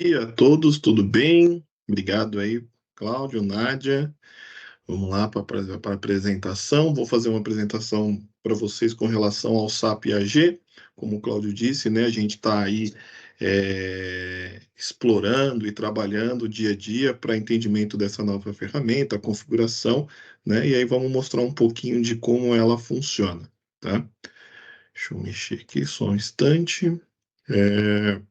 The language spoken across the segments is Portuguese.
Dia a todos, tudo bem? Obrigado aí, Cláudio, Nádia. Vamos lá para a apresentação. Vou fazer uma apresentação para vocês com relação ao SAP AG. Como o Cláudio disse, né, a gente está aí explorando e trabalhando dia a dia para entendimento dessa nova ferramenta, a configuração, né? E aí vamos mostrar um pouquinho de como ela funciona, tá? Deixa eu mexer aqui só um instante. É...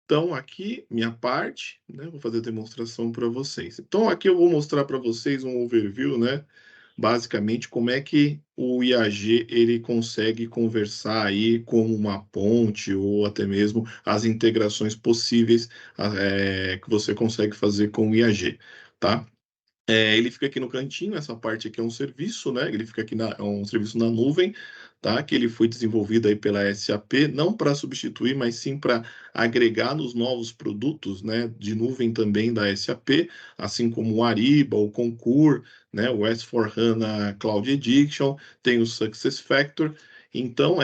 Então, aqui, minha parte, né? Vou fazer a demonstração para vocês. Então, aqui eu vou mostrar para vocês um overview, né? Basicamente, como é que o IAG ele consegue conversar aí como uma ponte ou até mesmo as integrações possíveis que você consegue fazer com o IAG, tá? Ele fica aqui no cantinho, essa parte aqui é um serviço, né? Ele fica aqui é um serviço na nuvem, tá? Que ele foi desenvolvido aí pela SAP, não para substituir, mas sim para agregar nos novos produtos, né? De nuvem também da SAP, assim como o Ariba, o Concur, né? O S/4HANA Cloud Edition, tem o SuccessFactors. Então,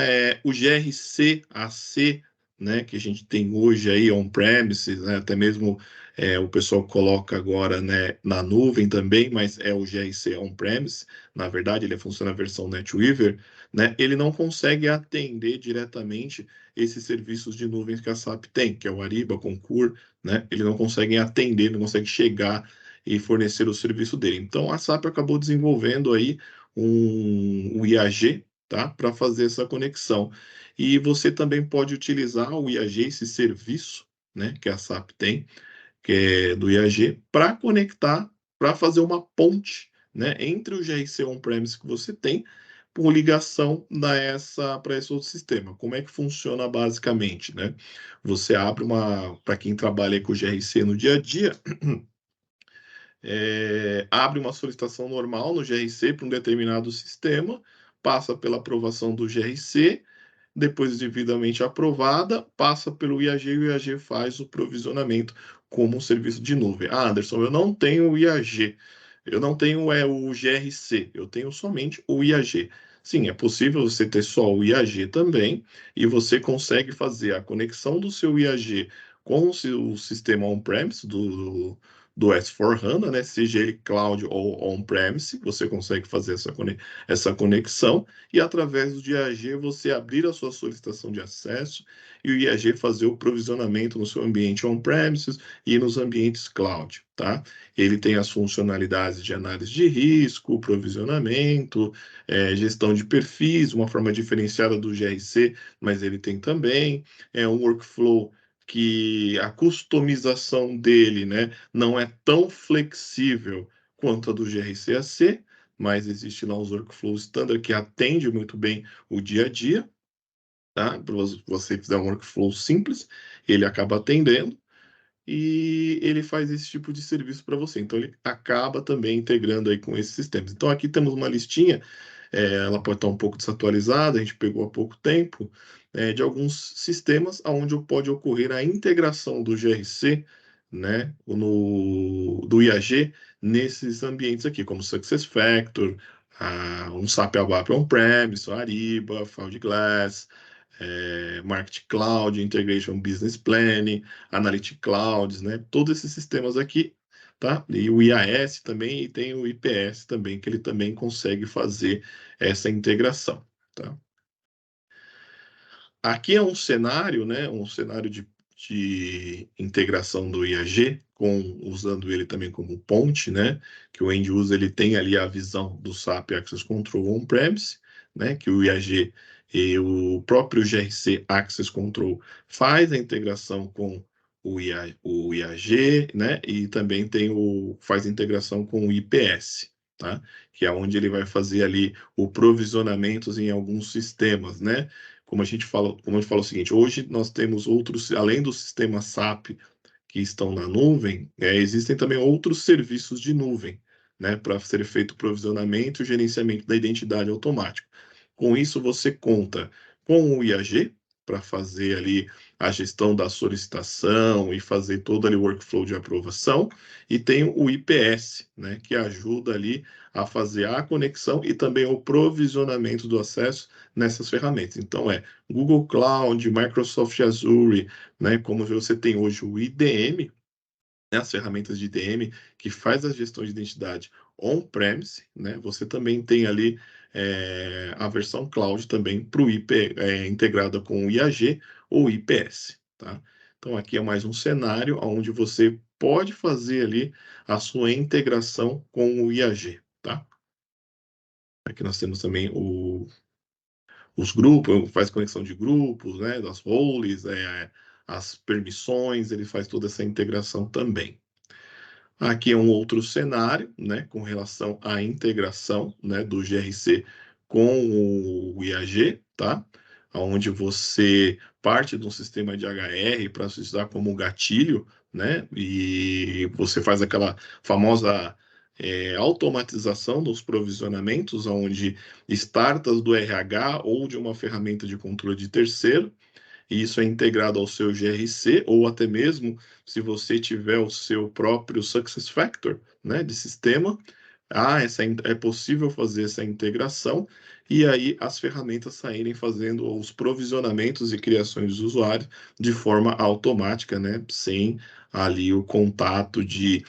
o GRC AC, né? Que a gente tem hoje aí on-premises, né? Até mesmo o pessoal coloca agora, né, na nuvem também, mas é o GRC on-premise. Na verdade, ele funciona na versão NetWeaver, né? Ele não consegue atender diretamente esses serviços de nuvens que a SAP tem, que é o Ariba, Concur, né? Ele não consegue atender, não consegue chegar e fornecer o serviço dele. Então, a SAP acabou desenvolvendo aí um IAG, tá? Para fazer essa conexão. E você também pode utilizar o IAG, esse serviço, né, que a SAP tem, que é do IAG, para conectar, para fazer uma ponte, né, entre o GRC on-premise que você tem por ligação para esse outro sistema. Como é que funciona basicamente, né? Você abre para quem trabalha com o GRC no dia a dia, abre uma solicitação normal no GRC para um determinado sistema, passa pela aprovação do GRC, depois devidamente aprovada, passa pelo IAG e o IAG faz o provisionamento como um serviço de nuvem. Ah, Anderson, eu não tenho o IAG, eu não tenho o GRC, eu tenho somente o IAG. Sim, é possível você ter só o IAG também, e você consegue fazer a conexão do seu IAG com o seu sistema on-premise do S/4HANA, né? Seja ele cloud ou on-premise, você consegue fazer essa conexão e através do IAG você abrir a sua solicitação de acesso e o IAG fazer o provisionamento no seu ambiente on-premises e nos ambientes cloud, tá? Ele tem as funcionalidades de análise de risco, provisionamento, gestão de perfis, uma forma diferenciada do GRC, mas ele tem também um workflow que a customização dele, né, não é tão flexível quanto a do GRC-AC, mas existe lá os workflows standard que atende muito bem o dia a dia, tá? Para você fizer um workflow simples, ele acaba atendendo e ele faz esse tipo de serviço para você. Então ele acaba também integrando aí com esses sistemas. Então aqui temos uma listinha, ela pode estar um pouco desatualizada, a gente pegou há pouco tempo, de alguns sistemas onde pode ocorrer a integração do GRC, né, do IAG nesses ambientes aqui, como SuccessFactors, um SAP ABAP On-Premise, Ariba, Fieldglass, Marketing Cloud, Integration Business Planning, Analytic Clouds, né? Todos esses sistemas aqui, tá? E o IAS também, e tem o IPS também, que ele também consegue fazer essa integração, tá? Aqui é um cenário, né? Um cenário de integração do IAG, usando ele também como ponte, né? Que o end user ele tem ali a visão do SAP Access Control on-premise, né? Que o IAG e o próprio GRC Access Control faz a integração com o IAG, né? E também faz a integração com o IPS, tá? Que é onde ele vai fazer ali o provisionamento em alguns sistemas, né? Como a gente fala o seguinte, hoje nós temos outros, além do sistema SAP que estão na nuvem, existem também outros serviços de nuvem, né, para ser feito o provisionamento e o gerenciamento da identidade automático. Com isso, você conta com o IAG para fazer ali a gestão da solicitação e fazer todo ali o workflow de aprovação, e tem o IPS, né, que ajuda ali a fazer a conexão e também o provisionamento do acesso nessas ferramentas. Então, Google Cloud, Microsoft Azure, né, como você tem hoje o IDM, né, as ferramentas de IDM, que faz a gestão de identidade on-premise, né, você também tem ali a versão cloud também para o IP, integrada com o IAG ou IPS, tá? Então, aqui é mais um cenário onde você pode fazer ali a sua integração com o IAG, tá? Aqui nós temos também os grupos, faz conexão de grupos, né, das roles, as permissões, ele faz toda essa integração também. Aqui é um outro cenário, né, com relação à integração, né, do GRC com o IAG, tá? Onde você parte de um sistema de HR para se usar como gatilho, né? E você faz aquela famosa automatização dos provisionamentos, onde startas do RH ou de uma ferramenta de controle de terceiro, e isso é integrado ao seu GRC, ou até mesmo se você tiver o seu próprio SuccessFactors, né, de sistema, é possível fazer essa integração, e aí as ferramentas saírem fazendo os provisionamentos e criações dos usuários de forma automática, né, sem ali o contato de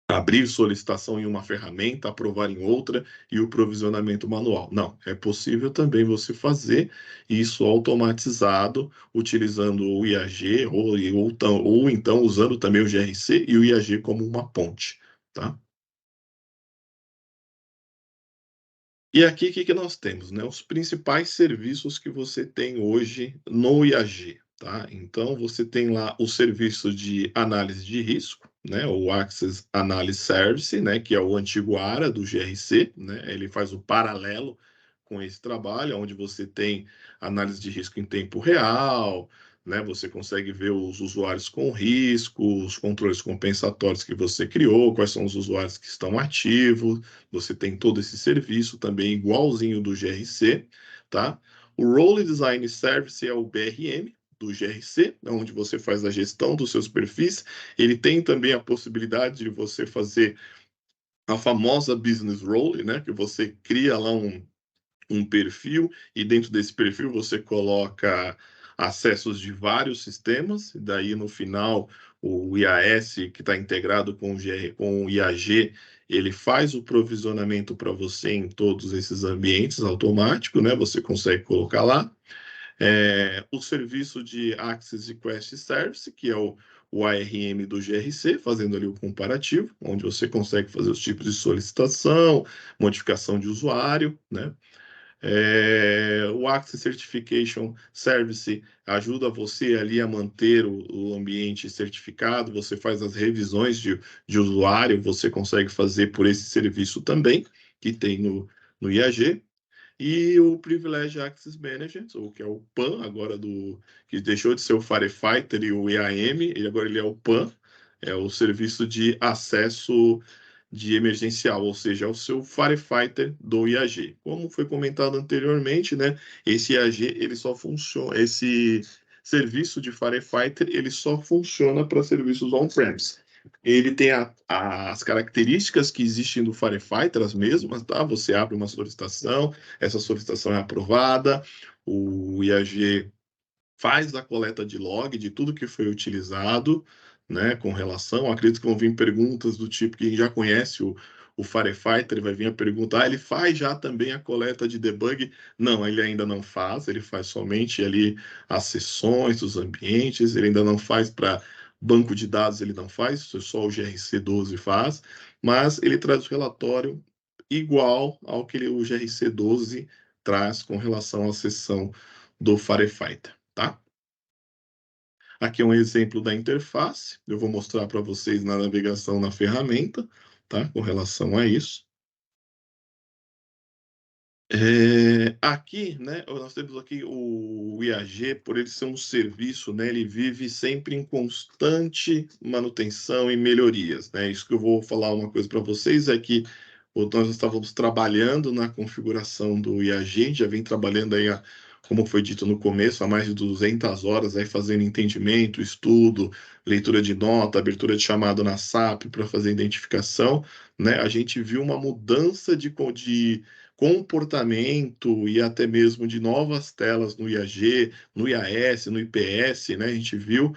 abrir solicitação em uma ferramenta, aprovar em outra e o provisionamento manual. Não, é possível também você fazer isso automatizado, utilizando o IAG ou então usando também o GRC e o IAG como uma ponte, tá? E aqui, o que que nós temos, né? Os principais serviços que você tem hoje no IAG, tá? Então, você tem lá o serviço de análise de risco, né? O Access Analysis Service, né? Que é o antigo ARA do GRC, né? Ele faz o paralelo com esse trabalho, onde você tem análise de risco em tempo real, né? Você consegue ver os usuários com risco, os controles compensatórios que você criou, quais são os usuários que estão ativos. Você tem todo esse serviço também igualzinho do GRC, tá? O Role Design Service é o BRM do GRC, onde você faz a gestão dos seus perfis. Ele tem também a possibilidade de você fazer a famosa Business Role, né? Que você cria lá um perfil e dentro desse perfil você coloca acessos de vários sistemas, e daí no final o IAS que está integrado com o IAG, ele faz o provisionamento para você em todos esses ambientes automático, né? Você consegue colocar lá. O serviço de Access Request Service, que é o ARM do GRC, fazendo ali o comparativo, onde você consegue fazer os tipos de solicitação, modificação de usuário, né? O Access Certification Service ajuda você ali a manter o ambiente certificado, você faz as revisões de usuário, você consegue fazer por esse serviço também, que tem no IAG. E o Privilege Access Management, ou que é o PAN, agora que deixou de ser o Firefighter e o EAM, e agora ele é o PAN, é o serviço de acesso de emergencial, ou seja, é o seu Firefighter do IAG. Como foi comentado anteriormente, né, esse IAG, ele só funciona, esse serviço de Firefighter, ele só funciona para serviços on-premise. Ele tem as características que existem do Firefighter, as mesmas, tá? Você abre uma solicitação, essa solicitação é aprovada, o IAG faz a coleta de log de tudo que foi utilizado, né, com relação. Acredito que vão vir perguntas do tipo, quem já conhece o Firefighter, vai vir a pergunta, ele faz já também a coleta de debug? Não, ele ainda não faz, ele faz somente ali as sessões dos ambientes, ele ainda não faz para banco de dados, ele não faz, isso só o GRC12 faz, mas ele traz o relatório igual ao que o GRC12 traz com relação à sessão do Firefighter, tá? Aqui é um exemplo da interface, eu vou mostrar para vocês na navegação na ferramenta, tá? Com relação a isso. Aqui, né, nós temos aqui o IAG, por ele ser um serviço, né, ele vive sempre em constante manutenção e melhorias, né? Isso que eu vou falar uma coisa para vocês é que nós estávamos trabalhando na configuração do IAG, já vem trabalhando aí há como foi dito no começo, há mais de 200 horas aí fazendo entendimento, estudo, leitura de nota, abertura de chamado na SAP para fazer identificação, né? A gente viu uma mudança de comportamento e até mesmo de novas telas no IAG, no IAS, no IPS, né? A gente viu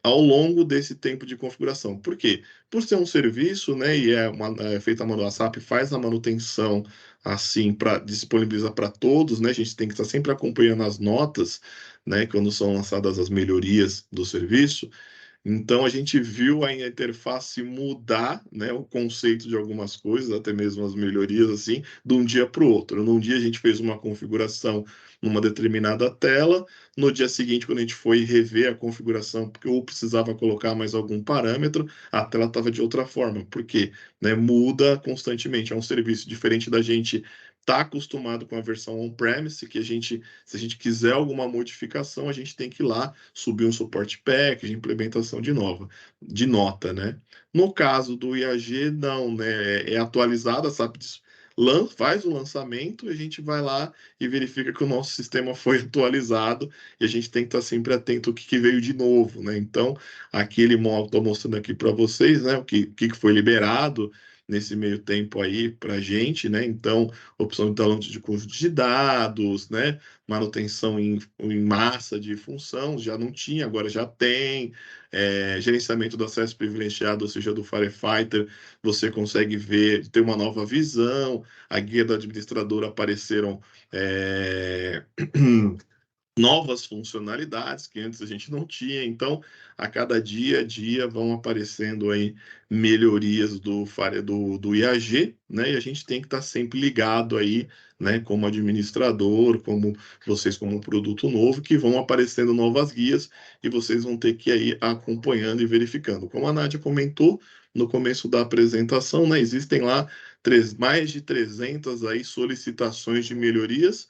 ao longo desse tempo de configuração. Por quê? Por ser um serviço, né, e é feita a manual, a SAP faz a manutenção assim para disponibilizar para todos, né? A gente tem que estar sempre acompanhando as notas, né, quando são lançadas as melhorias do serviço. Então a gente viu a interface mudar, né, o conceito de algumas coisas, até mesmo as melhorias assim, de um dia para o outro. Num dia a gente fez uma configuração numa determinada tela, no dia seguinte, quando a gente foi rever a configuração, porque ou precisava colocar mais algum parâmetro, a tela estava de outra forma, porque, né, muda constantemente. É um serviço diferente da gente estar acostumado com a versão on-premise, que se a gente quiser alguma modificação, a gente tem que ir lá subir um suporte package, implementação de nota, né? No caso do IAG, não, né? É atualizada, sabe? Faz o lançamento, a gente vai lá e verifica que o nosso sistema foi atualizado e a gente tem que estar sempre atento ao que veio de novo, né? Então, aqui ele estou mostrando aqui para vocês, né? O que foi liberado nesse meio tempo aí para a gente, né? Então, opção de download de conjunto de dados, né? Manutenção em massa de função, já não tinha, agora já tem. Gerenciamento do acesso privilegiado, ou seja, do Firefighter, você consegue ver, ter uma nova visão. A guia do administrador apareceram novas funcionalidades que antes a gente não tinha. Então, a cada dia a dia vão aparecendo aí melhorias do IAG, né? E a gente tem que estar sempre ligado aí, né? Como administrador, como vocês como um produto novo, que vão aparecendo novas guias e vocês vão ter que ir acompanhando e verificando. Como a Nádia comentou no começo da apresentação, né? Existem lá mais de 300 aí solicitações de melhorias.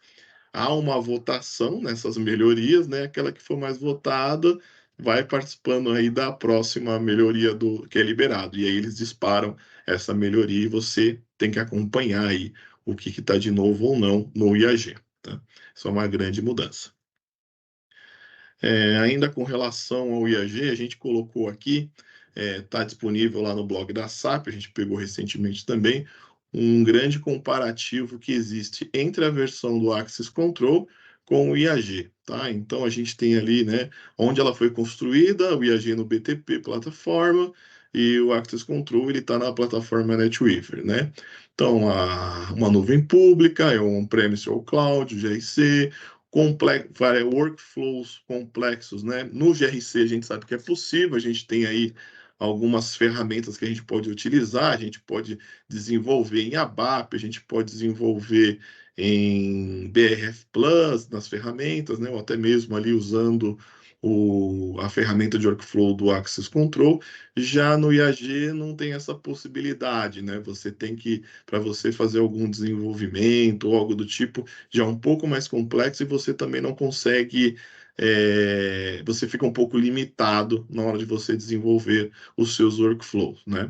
Há uma votação nessas melhorias, né? Aquela que for mais votada vai participando aí da próxima melhoria do que é liberado. E aí eles disparam essa melhoria e você tem que acompanhar aí o que está de novo ou não no IAG. Tá? Isso é uma grande mudança. Ainda com relação ao IAG, a gente colocou aqui, está disponível lá no blog da SAP, a gente pegou recentemente também, um grande comparativo que existe entre a versão do Access Control com o IAG. Tá? Então a gente tem ali, né, onde ela foi construída, o IAG no BTP plataforma, e o Access Control ele está na plataforma NetWeaver, né? Então, uma nuvem pública, é um on-premise ou cloud, GRC, workflows complexos, né? No GRC a gente sabe que é possível, a gente tem aí algumas ferramentas que a gente pode utilizar, a gente pode desenvolver em ABAP, a gente pode desenvolver em BRF Plus, nas ferramentas, né? Ou até mesmo ali usando a ferramenta de workflow do Access Control. Já no IAG não tem essa possibilidade, né? Você tem que, para você fazer algum desenvolvimento ou algo do tipo, já é um pouco mais complexo e você também não consegue, você fica um pouco limitado na hora de você desenvolver os seus workflows, né?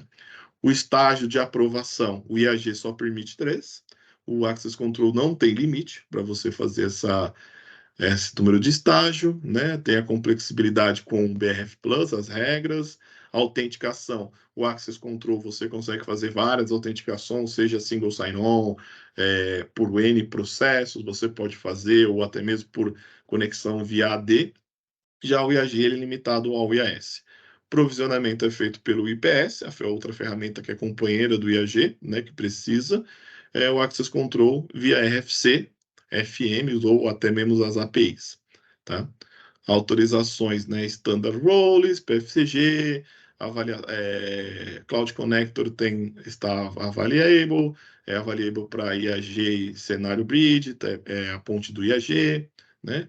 O estágio de aprovação, o IAG só permite 3, o Access Control não tem limite para você fazer esse número de estágio, né? Tem a complexibilidade com o BRF Plus, as regras, a autenticação. O Access Control você consegue fazer várias autenticações, seja single sign-on, por N processos, você pode fazer, ou até mesmo por conexão via AD. Já o IAG ele é limitado ao IAS. Provisionamento é feito pelo IPS, a outra ferramenta que é companheira do IAG, né, que precisa. O Access Control via RFC, FM ou até mesmo as APIs. Tá? Autorizações, né, Standard Roles, PFCG, Cloud Connector está available, available para IAG e cenário bridge, a ponte do IAG, né?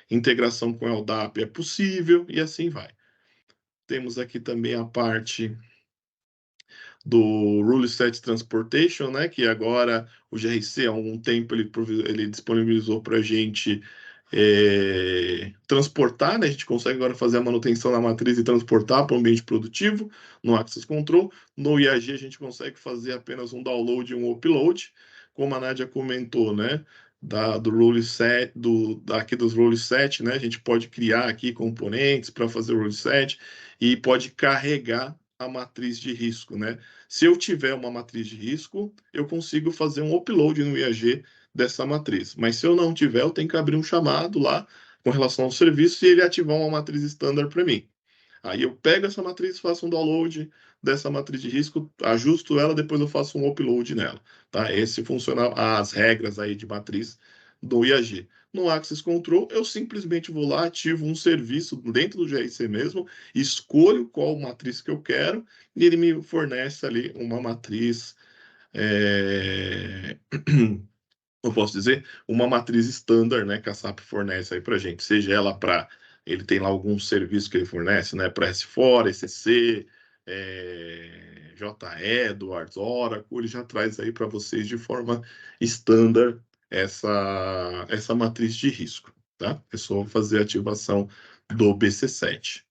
Integração com LDAP é possível e assim vai. Temos aqui também a parte do Rule Set Transportation, né, que agora o GRC, há algum tempo, ele disponibilizou para a gente transportar, né, a gente consegue agora fazer a manutenção na matriz e transportar para o ambiente produtivo no Access Control. No IAG a gente consegue fazer apenas um download e um upload. como a Nádia comentou, né? Do role set, aqui dos role set, né? A gente pode criar aqui componentes para fazer o role set e pode carregar a matriz de risco, né? Se eu tiver uma matriz de risco, eu consigo fazer um upload no IAG dessa matriz. Mas se eu não tiver, eu tenho que abrir um chamado lá com relação ao serviço e ele ativar uma matriz standard para mim. Aí eu pego essa matriz, faço um download dessa matriz de risco, ajusto ela, depois eu faço um upload nela, tá? Esse funciona as regras aí de matriz do IAG. No Access Control, eu simplesmente vou lá, ativo um serviço dentro do GRC mesmo, escolho qual matriz que eu quero e ele me fornece ali uma matriz, eu posso dizer, uma matriz standard, né, que a SAP fornece aí para gente, seja ela para, ele tem lá alguns serviços que ele fornece, né, para S4, ECC, JE, Edwards, Oracle, ele já traz aí para vocês de forma standard essa matriz de risco, tá? É só fazer a ativação do BC7.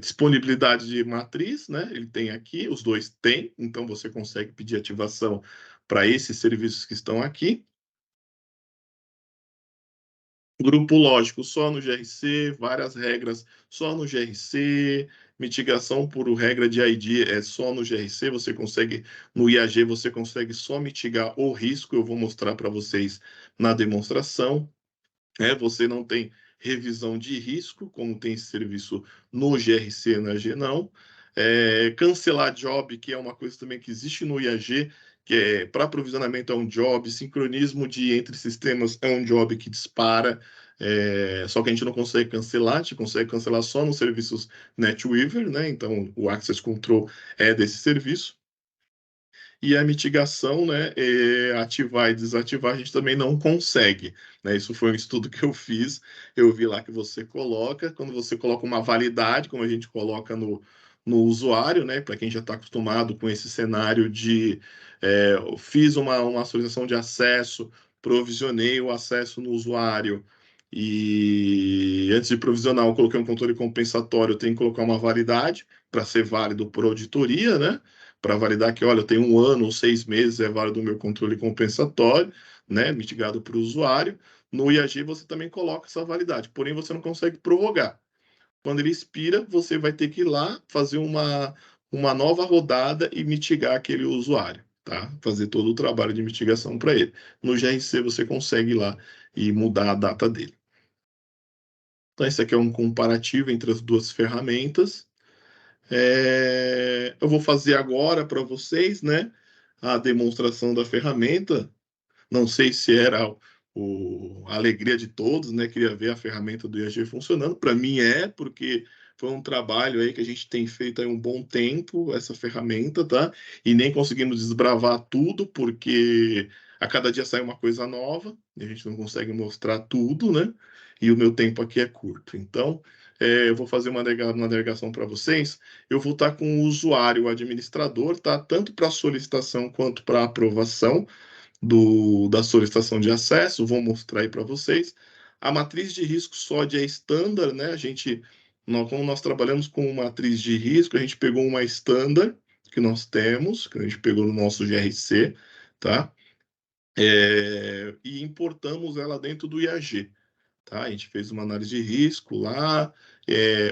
Disponibilidade de matriz, né? Ele tem aqui, os dois têm, então você consegue pedir ativação para esses serviços que estão aqui. Grupo lógico só no GRC, várias regras só no GRC, mitigação por regra de ID é só no GRC, você consegue, no IAG você consegue só mitigar o risco, eu vou mostrar para vocês na demonstração. Você não tem revisão de risco, como tem esse serviço no GRC, na AG não. Cancelar job, que é uma coisa também que existe no IAG, que é para aprovisionamento é um job, sincronismo de entre sistemas é um job que dispara, só que a gente não consegue cancelar, a gente consegue cancelar só nos serviços NetWeaver, né? Então o Access Control é desse serviço. E a mitigação, né, ativar e desativar, a gente também não consegue, né? Isso foi um estudo que eu fiz, eu vi lá que você coloca, quando você coloca uma validade, como a gente coloca no usuário, né, para quem já está acostumado com esse cenário de fiz uma solicitação de acesso, provisionei o acesso no usuário, e antes de provisionar, eu coloquei um controle compensatório, eu tenho que colocar uma validade para ser válido por auditoria, né? Para validar que, olha, eu tenho 1 ano ou 6 meses, é válido o meu controle compensatório, né, mitigado para o usuário. No IAG você também coloca essa validade, porém você não consegue prorrogar. Quando ele expira, você vai ter que ir lá fazer uma nova rodada e mitigar aquele usuário, tá? Fazer todo o trabalho de mitigação para ele. No GRC você consegue ir lá e mudar a data dele. Então, esse aqui é um comparativo entre as duas ferramentas. Eu vou fazer agora para vocês, né, a demonstração da ferramenta. Não sei se era a alegria de todos, né? Queria ver a ferramenta do IAG funcionando. Para mim porque foi um trabalho aí que a gente tem feito há um bom tempo, essa ferramenta, tá? E nem conseguimos desbravar tudo, porque a cada dia sai uma coisa nova, e a gente não consegue mostrar tudo, né? E o meu tempo aqui é curto. Então, eu vou fazer uma navegação para vocês. Eu vou estar com o usuário, o administrador, tá? Tanto para solicitação quanto para aprovação da solicitação de acesso, vou mostrar aí para vocês. A matriz de risco SOD é standard, né? Como nós trabalhamos com matriz de risco, a gente pegou uma standard que nós temos, que a gente pegou no nosso GRC, tá? E importamos ela dentro do IAG. Tá? A gente fez uma análise de risco lá.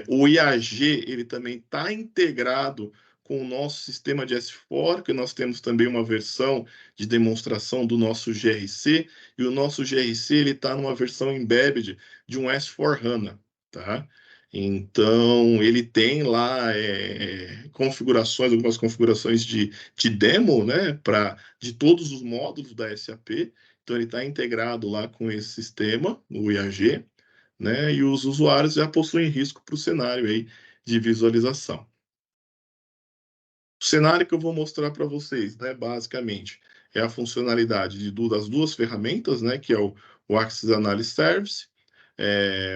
O IAG ele também está integrado com o nosso sistema de S4, que nós temos também uma versão de demonstração do nosso GRC, e o nosso GRC ele está numa versão embedded de um S4HANA, tá? Então, ele tem lá algumas configurações de demo, né, de todos os módulos da SAP. Então, ele está integrado lá com esse sistema, o IAG, né, e os usuários já possuem risco para o cenário aí de visualização. O cenário que eu vou mostrar para vocês, né, basicamente, é a funcionalidade das duas ferramentas, né, que é o Access Analysis Service,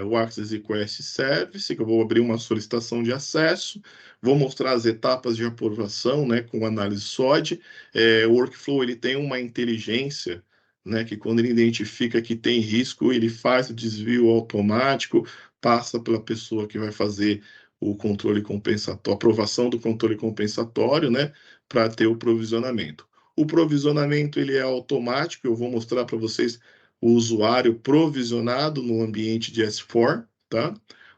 o Access Request Service, que eu vou abrir uma solicitação de acesso, vou mostrar as etapas de aprovação, né, com análise SOD. O workflow ele tem uma inteligência, né, que quando ele identifica que tem risco, ele faz o desvio automático, passa pela pessoa que vai fazer o controle compensatório, aprovação do controle compensatório, né, para ter o provisionamento. O provisionamento ele é automático, eu vou mostrar para vocês o usuário provisionado no ambiente de S4, tá?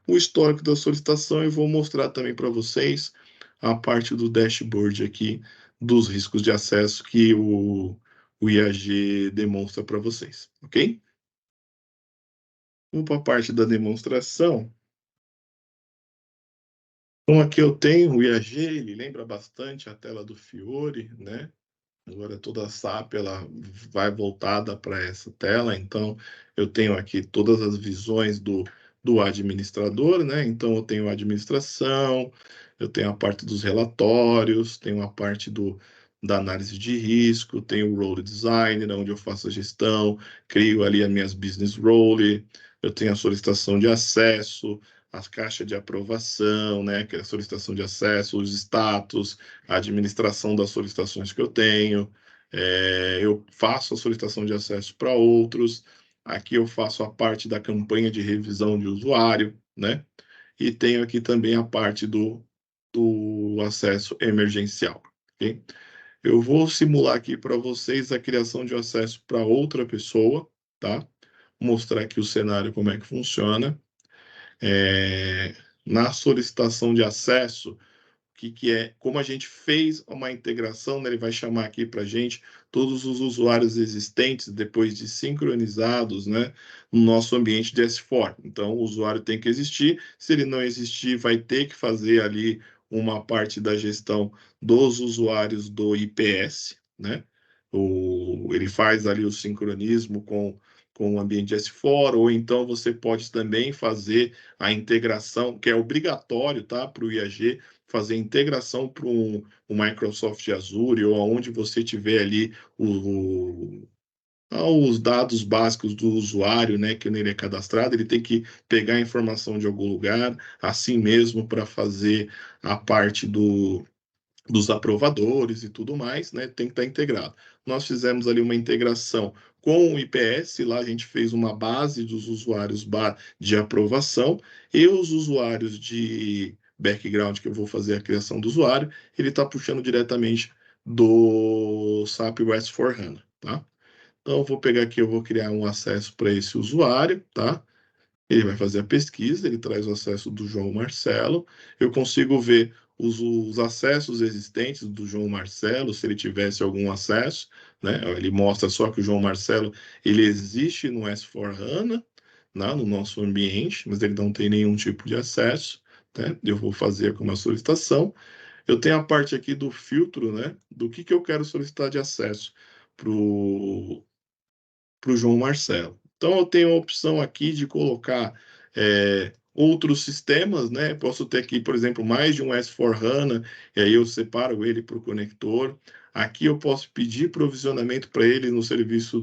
O histórico da solicitação e vou mostrar também para vocês a parte do dashboard aqui dos riscos de acesso que o IAG demonstra para vocês, ok? Vamos para a parte da demonstração. Então, aqui eu tenho o IAG, ele lembra bastante a tela do Fiori, né? Agora toda a SAP ela vai voltada para essa tela, então eu tenho aqui todas as visões do administrador, né? Então eu tenho a administração, eu tenho a parte dos relatórios, tenho a parte da análise de risco, tenho o role designer, onde eu faço a gestão, crio ali as minhas business role, eu tenho a solicitação de acesso, as caixas de aprovação, né? Que é a solicitação de acesso, os status, a administração das solicitações que eu tenho, eu faço a solicitação de acesso para outros, aqui eu faço a parte da campanha de revisão de usuário, né? E tenho aqui também a parte do acesso emergencial, ok? Eu vou simular aqui para vocês a criação de acesso para outra pessoa, tá? Mostrar aqui o cenário, como é que funciona. Na solicitação de acesso, que é como a gente fez uma integração, né, ele vai chamar aqui para a gente todos os usuários existentes depois de sincronizados, né, no nosso ambiente de S4. Então, o usuário tem que existir. Se ele não existir, vai ter que fazer ali uma parte da gestão dos usuários do IPS, né? Ele faz ali o sincronismo com o ambiente S4, ou então você pode também fazer a integração, que é obrigatório, tá, para o IAG, fazer integração para o Microsoft Azure ou aonde você tiver ali os dados básicos do usuário, né, que nele é cadastrado, ele tem que pegar a informação de algum lugar, assim mesmo para fazer a parte dos aprovadores e tudo mais, né, tem que estar integrado. Nós fizemos ali uma integração com o IPS, lá a gente fez uma base dos usuários de aprovação e os usuários de background, que eu vou fazer a criação do usuário, ele está puxando diretamente do SAP REST-for-HANA, tá? Então, eu vou pegar aqui, eu vou criar um acesso para esse usuário, tá? Ele vai fazer a pesquisa, ele traz o acesso do João Marcelo. Eu consigo ver os acessos existentes do João Marcelo, se ele tivesse algum acesso, né? Ele mostra só que o João Marcelo ele existe no S4HANA, né? No nosso ambiente, mas ele não tem nenhum tipo de acesso, né? Eu vou fazer com uma solicitação. Eu tenho a parte aqui do filtro, né? Do que eu quero solicitar de acesso para o João Marcelo. Então, eu tenho a opção aqui de colocar outros sistemas, né? Posso ter aqui, por exemplo, mais de um S4HANA, e aí eu separo ele para o conector. Aqui eu posso pedir provisionamento para ele no serviço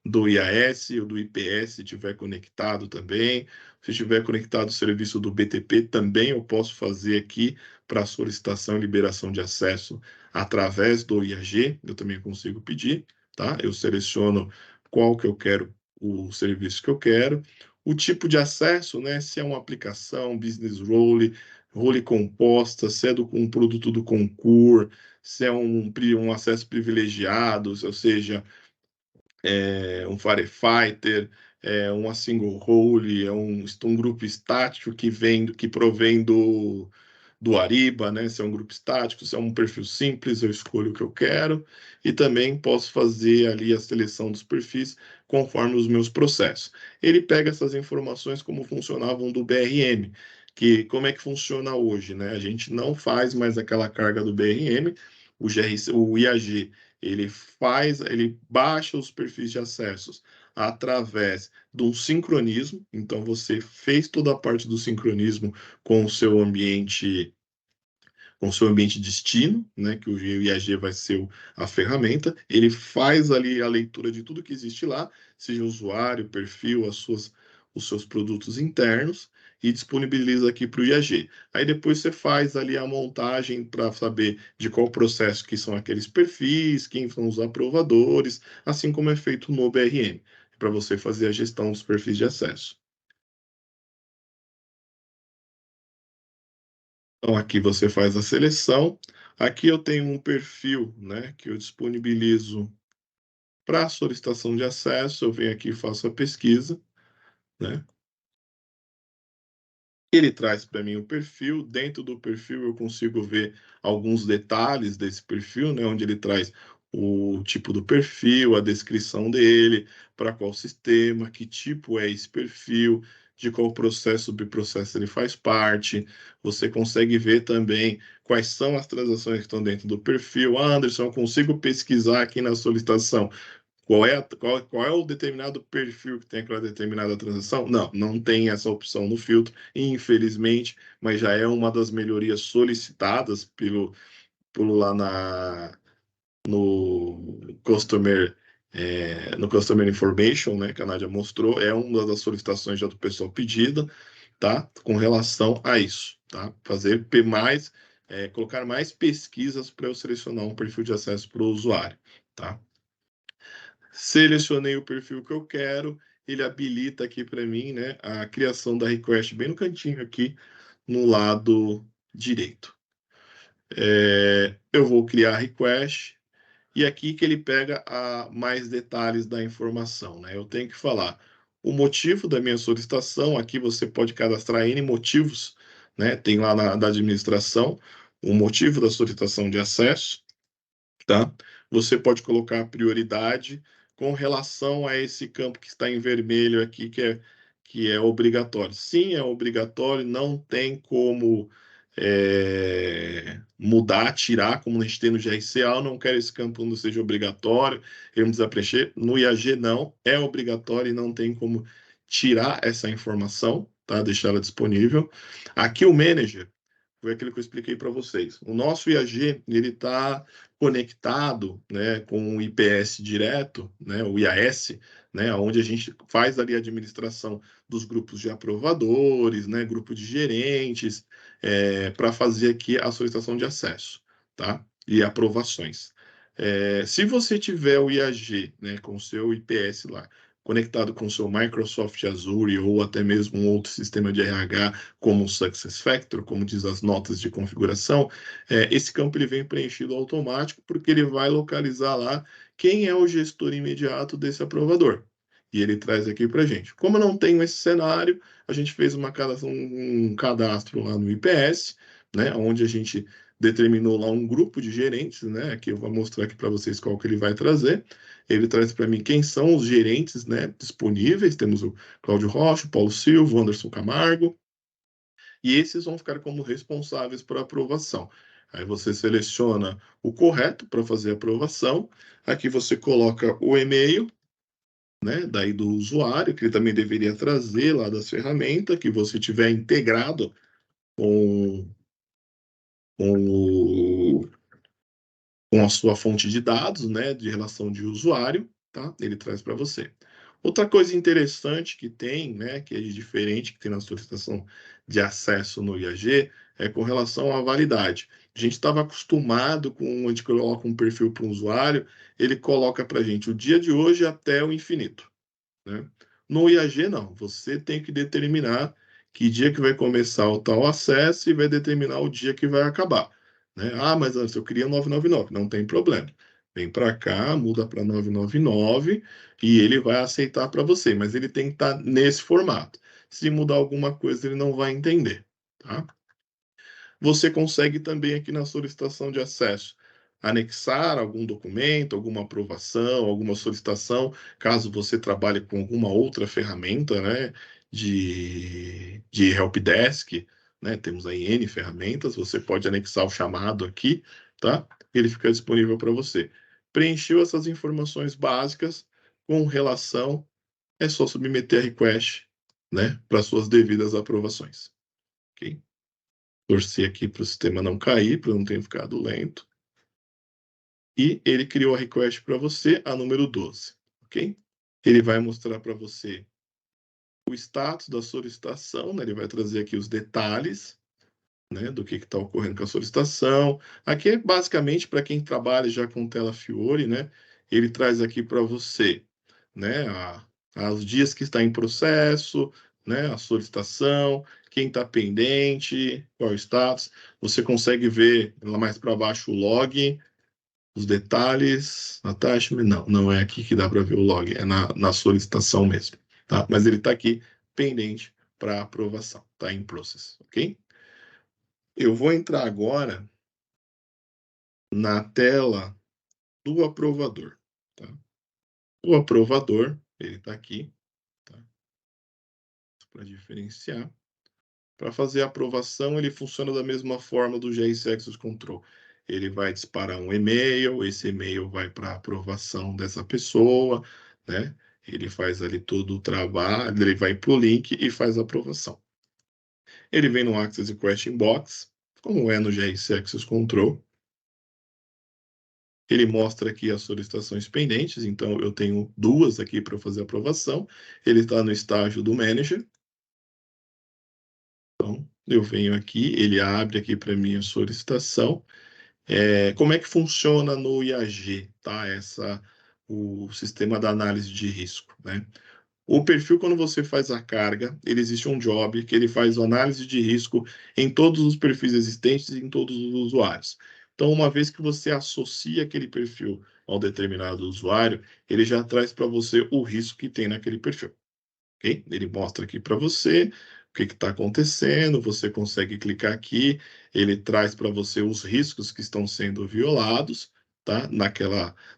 do IAS ou do IPS, se estiver conectado também. Se estiver conectado o serviço do BTP, também eu posso fazer aqui para solicitação e liberação de acesso através do IAG, eu também consigo pedir, tá? Eu seleciono qual que eu quero, o serviço que eu quero, o tipo de acesso, né? Se é uma aplicação, business role, role composta, se é um produto do concur, se é um acesso privilegiado, ou seja, um firefighter, uma single role, um grupo estático que provém do Ariba, né? Se é um grupo estático, se é um perfil simples, eu escolho o que eu quero e também posso fazer ali a seleção dos perfis conforme os meus processos. Ele pega essas informações como funcionavam do BRM, que como é que funciona hoje, né? A gente não faz mais aquela carga do BRM, o GRC, o IAG, ele baixa os perfis de acessos através de um sincronismo, então você fez toda a parte do sincronismo com o seu ambiente destino, né, que o IAG vai ser a ferramenta, ele faz ali a leitura de tudo que existe lá, seja usuário, perfil, os seus produtos internos, e disponibiliza aqui para o IAG. Aí depois você faz ali a montagem para saber de qual processo que são aqueles perfis, quem são os aprovadores, assim como é feito no BRM, para você fazer a gestão dos perfis de acesso. Então, aqui você faz a seleção. Aqui eu tenho um perfil, né, que eu disponibilizo para solicitação de acesso. Eu venho aqui e faço a pesquisa, né? Ele traz para mim o perfil. Dentro do perfil eu consigo ver alguns detalhes desse perfil, né, onde ele traz o tipo do perfil, a descrição dele, para qual sistema, que tipo é esse perfil, de qual processo, subprocesso ele faz parte. Você consegue ver também quais são as transações que estão dentro do perfil. Ah, Anderson, eu consigo pesquisar aqui na solicitação qual é o determinado perfil que tem aquela determinada transação? Não, não tem essa opção no filtro, infelizmente, mas já é uma das melhorias solicitadas pelo lá no Customer, no Customer Information, né, que a Nádia mostrou, é uma das solicitações já do pessoal pedida, tá? Com relação a isso, tá? Fazer mais, colocar mais pesquisas para eu selecionar um perfil de acesso para o usuário, tá? Selecionei o perfil que eu quero, ele habilita aqui para mim, né, a criação da request bem no cantinho aqui, no lado direito. Eu vou criar a request e aqui que ele pega mais detalhes da informação, né? Eu tenho que falar o motivo da minha solicitação. Aqui você pode cadastrar N motivos, né? Tem lá da administração o motivo da solicitação de acesso, tá? Você pode colocar a prioridade com relação a esse campo que está em vermelho aqui, que é obrigatório. Sim, é obrigatório, não tem como mudar, tirar, como a gente tem no GRC. Ah, eu não quero esse campo não seja obrigatório, queremos preencher. No IAG, não, é obrigatório e não tem como tirar essa informação, tá? Deixar ela disponível. Aqui o manager foi aquilo que eu expliquei para vocês. O nosso IAG ele está conectado, né, com o IPS direto, né, o IAS, né, onde a gente faz ali a administração dos grupos de aprovadores, né, grupo de gerentes, para fazer aqui a solicitação de acesso, tá? E aprovações. Se você tiver o IAG, né, com o seu IPS lá, conectado com o seu Microsoft Azure ou até mesmo um outro sistema de RH como o SuccessFactors, como diz as notas de configuração, esse campo ele vem preenchido automático porque ele vai localizar lá quem é o gestor imediato desse aprovador. E ele traz aqui para a gente. Como eu não tenho esse cenário, a gente fez um cadastro lá no IPS, né, onde a gente determinou lá um grupo de gerentes, né, que eu vou mostrar aqui para vocês qual que ele vai trazer. Ele traz para mim quem são os gerentes, né, disponíveis. Temos o Cláudio Rocha, o Paulo Silva, o Anderson Camargo, e esses vão ficar como responsáveis por aprovação. Aí você seleciona o correto para fazer a aprovação. Aqui você coloca o e-mail, né, daí do usuário, que ele também deveria trazer lá das ferramentas, que você tiver integrado com, com, com a sua fonte de dados, né, de relação de usuário, tá? Ele traz para você. Outra coisa interessante que tem, né, que é diferente, que tem na solicitação de acesso no IAG, é com relação à validade. A gente estava acostumado com, a gente coloca um perfil para um usuário, ele coloca para a gente o dia de hoje até o infinito, né? No IAG, não. Você tem que determinar que dia que vai começar o tal acesso e vai determinar o dia que vai acabar, né? Ah, mas antes eu queria 999. Não tem problema. Vem para cá, muda para 999 e ele vai aceitar para você, mas ele tem que estar nesse formato. Se mudar alguma coisa, ele não vai entender, tá? Você consegue também aqui na solicitação de acesso anexar algum documento, alguma aprovação, alguma solicitação, caso você trabalhe com alguma outra ferramenta, né, de helpdesk, né? Temos aí N ferramentas, você pode anexar o chamado aqui, tá? Ele fica disponível para você. Preencheu essas informações básicas com relação, é só submeter a request, né, para suas devidas aprovações, ok? Torcer aqui para o sistema não cair, para não ter ficado lento. E ele criou a request para você, a número 12, ok? Ele vai mostrar para você o status da solicitação, né? Ele vai trazer aqui os detalhes, né, do que está ocorrendo com a solicitação. Aqui é basicamente para quem trabalha já com tela Fiori, né? Ele traz aqui para você, né, os dias que está em processo, né, a solicitação, quem está pendente, qual é o status. Você consegue ver lá mais para baixo o log, os detalhes, attachment. Não é aqui que dá para ver o log, é na solicitação mesmo. Tá? Mas ele está aqui pendente para aprovação, está em process, ok? Eu vou entrar agora na tela do aprovador. Tá? O aprovador, ele está aqui, tá? Para diferenciar. Para fazer a aprovação, ele funciona da mesma forma do GRC Access Control. Ele vai disparar um e-mail, esse e-mail vai para a aprovação dessa pessoa, né? Ele faz ali todo o trabalho, ele vai para o link e faz a aprovação. Ele vem no Access Question Box, como é no GRC Access Control. Ele mostra aqui as solicitações pendentes, então eu tenho duas aqui para fazer a aprovação. Ele está no estágio do Manager. Então, eu venho aqui, ele abre aqui para mim a solicitação. Como é que funciona no IAG, tá? O sistema da análise de risco, né? O perfil, quando você faz a carga, ele existe um job que ele faz a análise de risco em todos os perfis existentes e em todos os usuários. Então, uma vez que você associa aquele perfil ao determinado usuário, ele já traz para você o risco que tem naquele perfil. Okay? Ele mostra aqui para você o que está acontecendo, você consegue clicar aqui, ele traz para você os riscos que estão sendo violados, tá?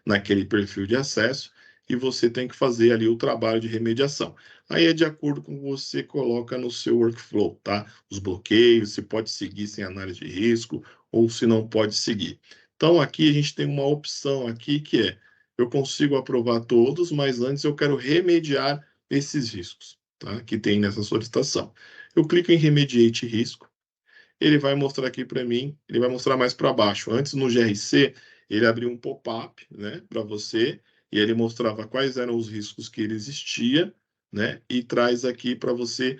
Naquele perfil de acesso, e você tem que fazer ali o trabalho de remediação. Aí é de acordo com o que você coloca no seu workflow, tá? Os bloqueios, se pode seguir sem análise de risco, ou se não pode seguir. Então aqui a gente tem uma opção aqui que é, eu consigo aprovar todos, mas antes eu quero remediar esses riscos, tá? Que tem nessa solicitação. Eu clico em Remediate Risco, ele vai mostrar aqui para mim, ele vai mostrar mais para baixo. Antes, no GRC, ele abriu um pop-up, né, para você, e ele mostrava quais eram os riscos que ele existia, né, e traz aqui para você,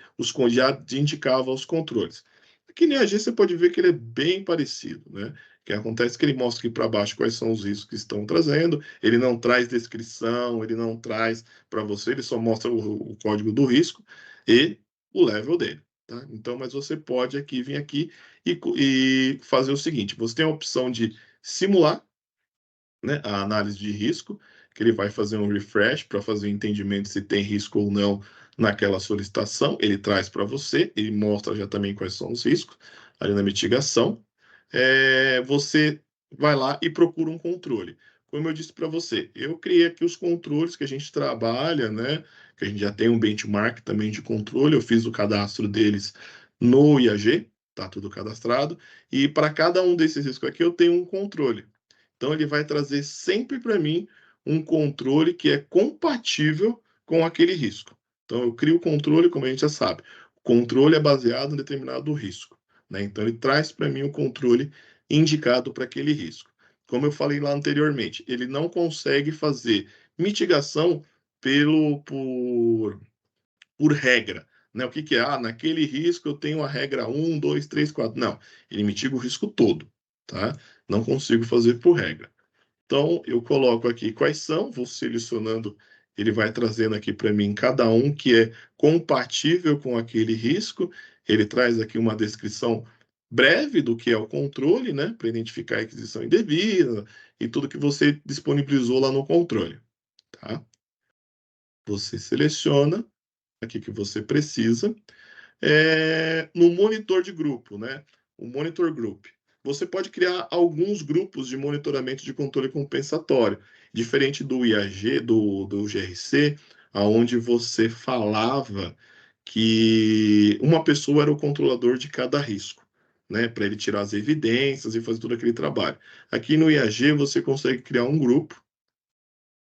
já indicava os controles. Aqui no IAG você pode ver que ele é bem parecido, né? O que acontece é que ele mostra aqui para baixo quais são os riscos que estão trazendo, ele não traz descrição, ele não traz para você, ele só mostra o código do risco e o level dele. Tá? Então, mas você pode aqui vir aqui e fazer o seguinte: você tem a opção de simular, né, a análise de risco, que ele vai fazer um refresh para fazer o entendimento se tem risco ou não naquela solicitação. Ele traz para você, ele mostra já também quais são os riscos ali na mitigação. Você vai lá e procura um controle. Como eu disse para você, eu criei aqui os controles que a gente trabalha, né? Que a gente já tem um benchmark também de controle. Eu fiz o cadastro deles no IAG, tá tudo cadastrado. E para cada um desses riscos aqui eu tenho um controle. Então ele vai trazer sempre para mim um controle que é compatível com aquele risco. Então eu crio o controle, como a gente já sabe. O controle é baseado em determinado risco, né? Então ele traz para mim o controle indicado para aquele risco. Como eu falei lá anteriormente, ele não consegue fazer mitigação por regra. Né? O que, que é? Naquele risco eu tenho a regra 1, 2, 3, 4. Não, ele mitiga o risco todo. Tá? Não consigo fazer por regra. Então, eu coloco aqui quais são, vou selecionando, ele vai trazendo aqui para mim cada um que é compatível com aquele risco. Ele traz aqui uma descrição breve do que é o controle, né, para identificar a aquisição indevida e tudo que você disponibilizou lá no controle, tá? Você seleciona aqui que você precisa no monitor de grupo, né? O monitor group. Você pode criar alguns grupos de monitoramento de controle compensatório, diferente do IAG, do GRC, aonde você falava que uma pessoa era o controlador de cada risco, né? Para ele tirar as evidências e fazer todo aquele trabalho. Aqui no IAG você consegue criar um grupo,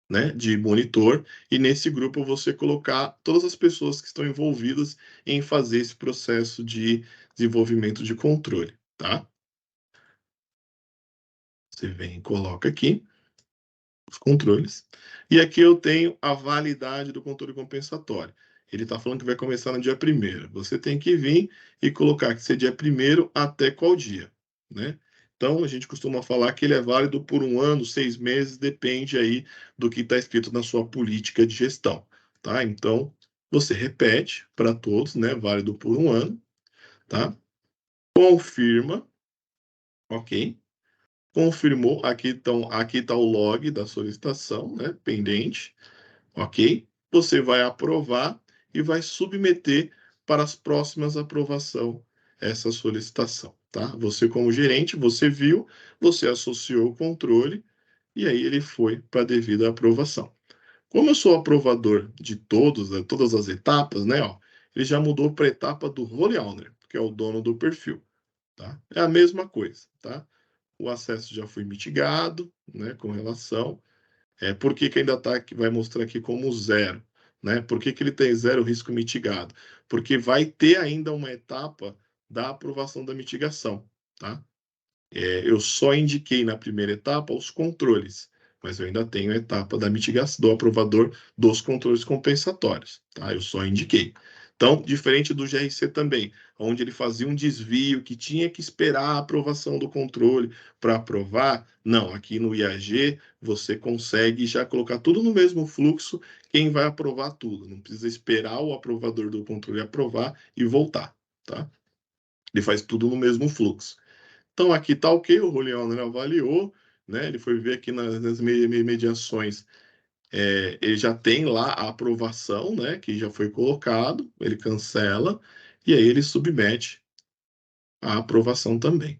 né, de monitor, e nesse grupo você colocar todas as pessoas que estão envolvidas em fazer esse processo de desenvolvimento de controle, tá? Você vem e coloca aqui os controles, e aqui eu tenho a validade do controle compensatório. Ele está falando que vai começar no dia 1º. Você tem que vir e colocar que ser dia 1º até qual dia, né? Então, a gente costuma falar que ele é válido por 1 ano, 6 meses, depende aí do que está escrito na sua política de gestão, tá? Então, você repete para todos, né? Válido por 1 ano. tá? Confirma, ok? Confirmou, aqui tá o log da solicitação, né? Pendente, ok? Você vai aprovar e vai submeter para as próximas aprovação essa solicitação, tá? Você como gerente, você viu, você associou o controle e aí ele foi para a devida aprovação. Como eu sou aprovador de todas as etapas, né, ó, ele já mudou para a etapa do role owner, que é o dono do perfil, tá? É a mesma coisa, tá? O acesso já foi mitigado, né, com relação. Por que que ainda tá aqui, vai mostrar aqui como zero, né? Por que que ele tem zero risco mitigado? Porque vai ter ainda uma etapa da aprovação da mitigação, tá? Eu só indiquei na primeira etapa os controles, mas eu ainda tenho a etapa da mitigação do aprovador dos controles compensatórios, tá? Eu só indiquei. Então, diferente do GRC também, onde ele fazia um desvio que tinha que esperar a aprovação do controle para aprovar, não, aqui no IAG você consegue já colocar tudo no mesmo fluxo, quem vai aprovar tudo, não precisa esperar o aprovador do controle aprovar e voltar, tá? Ele faz tudo no mesmo fluxo. Então, aqui está ok, o Juliano, né, avaliou, né, ele foi ver aqui nas mediações, ele já tem lá a aprovação, né, que já foi colocado, ele cancela, e aí ele submete a aprovação também.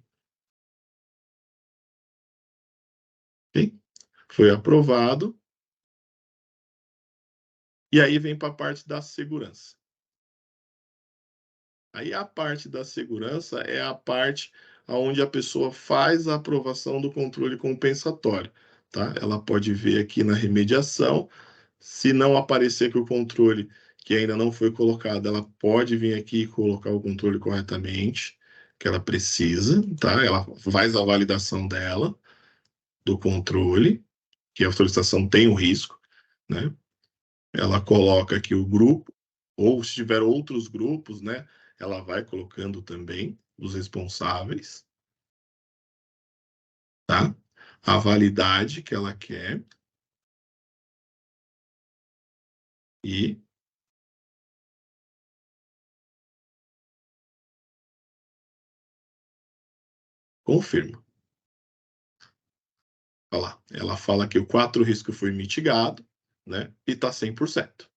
Ok? Foi aprovado, e aí vem para a parte da segurança. Aí a parte da segurança é a parte onde a pessoa faz a aprovação do controle compensatório, tá? Ela pode ver aqui na remediação, se não aparecer que o controle que ainda não foi colocado, ela pode vir aqui e colocar o controle corretamente, que ela precisa, tá? Ela faz a validação dela, do controle, que a solicitação tem o risco, né? Ela coloca aqui o grupo, ou se tiver outros grupos, né? Ela vai colocando também os responsáveis, tá? A validade que ela quer e confirma. Olha lá, ela fala que o 4 risco foi mitigado, né? E está 100%.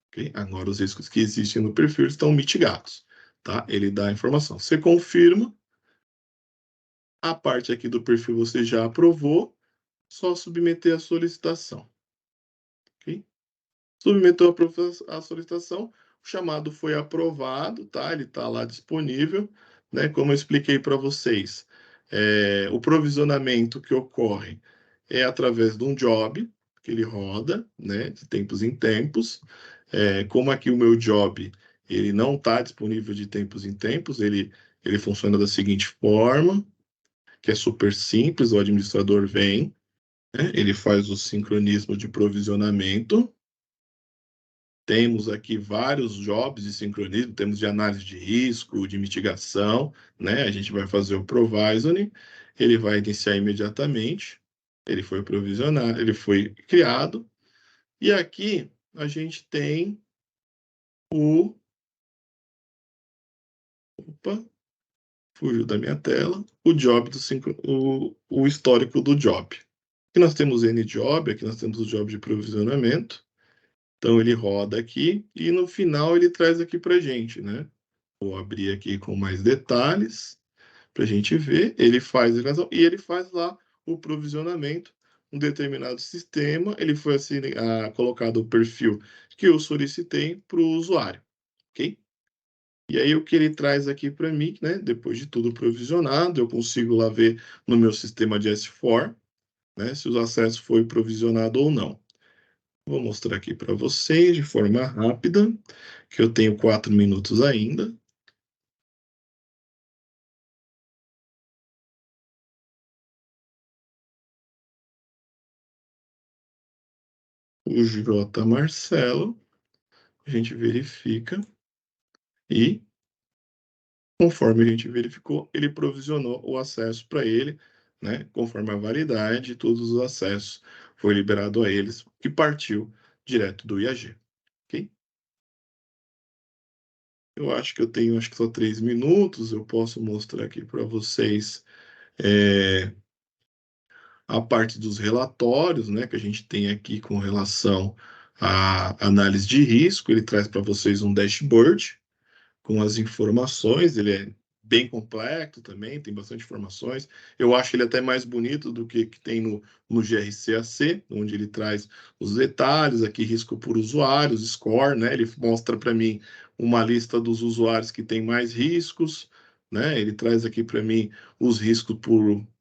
Okay? Agora os riscos que existem no perfil estão mitigados, tá? Ele dá a informação. Você confirma, a parte aqui do perfil você já aprovou, só submeter a solicitação, ok? Submeteu a solicitação, o chamado foi aprovado, tá? Ele está lá disponível, né? Como eu expliquei para vocês, o provisionamento que ocorre é através de um job que ele roda, né? De tempos em tempos. Como aqui o meu job ele não está disponível de tempos em tempos, ele funciona da seguinte forma, que é super simples, o administrador vem, né? Ele faz o sincronismo de provisionamento. Temos aqui vários jobs de sincronismo, temos de análise de risco, de mitigação, né? A gente vai fazer o provisioning, ele vai iniciar imediatamente, ele foi provisionado, ele foi criado, e aqui a gente tem o. Opa, fugiu da minha tela, o job do o histórico do job. Aqui nós temos N job, aqui nós temos o job de provisionamento. Então ele roda aqui e no final ele traz aqui para gente, né? Vou abrir aqui com mais detalhes para a gente ver. Ele faz a ligação e ele faz lá o provisionamento. Um determinado sistema, ele foi assim, colocado o perfil que eu solicitei para o usuário, ok? E aí o que ele traz aqui para mim, né? Depois de tudo provisionado, eu consigo lá ver no meu sistema de S4, né? Se o acesso foi provisionado ou não. Vou mostrar aqui para vocês de forma rápida, que eu tenho 4 minutos ainda. O J. Marcelo, a gente verifica e, conforme a gente verificou, ele provisionou o acesso para ele, né? Conforme a validade, todos os acessos foi liberado a eles, que partiu direto do IAG, ok? Eu acho que eu tenho, acho que só 3 minutos, eu posso mostrar aqui para vocês é, a parte dos relatórios, né, que a gente tem aqui com relação à análise de risco. Ele traz para vocês um dashboard com as informações, ele é bem completo também, tem bastante informações. Eu acho ele até mais bonito do que tem no GRCAC, onde ele traz os detalhes, aqui risco por usuários, score, né? Ele mostra para mim uma lista dos usuários que tem mais riscos, né? Ele traz aqui para mim os riscos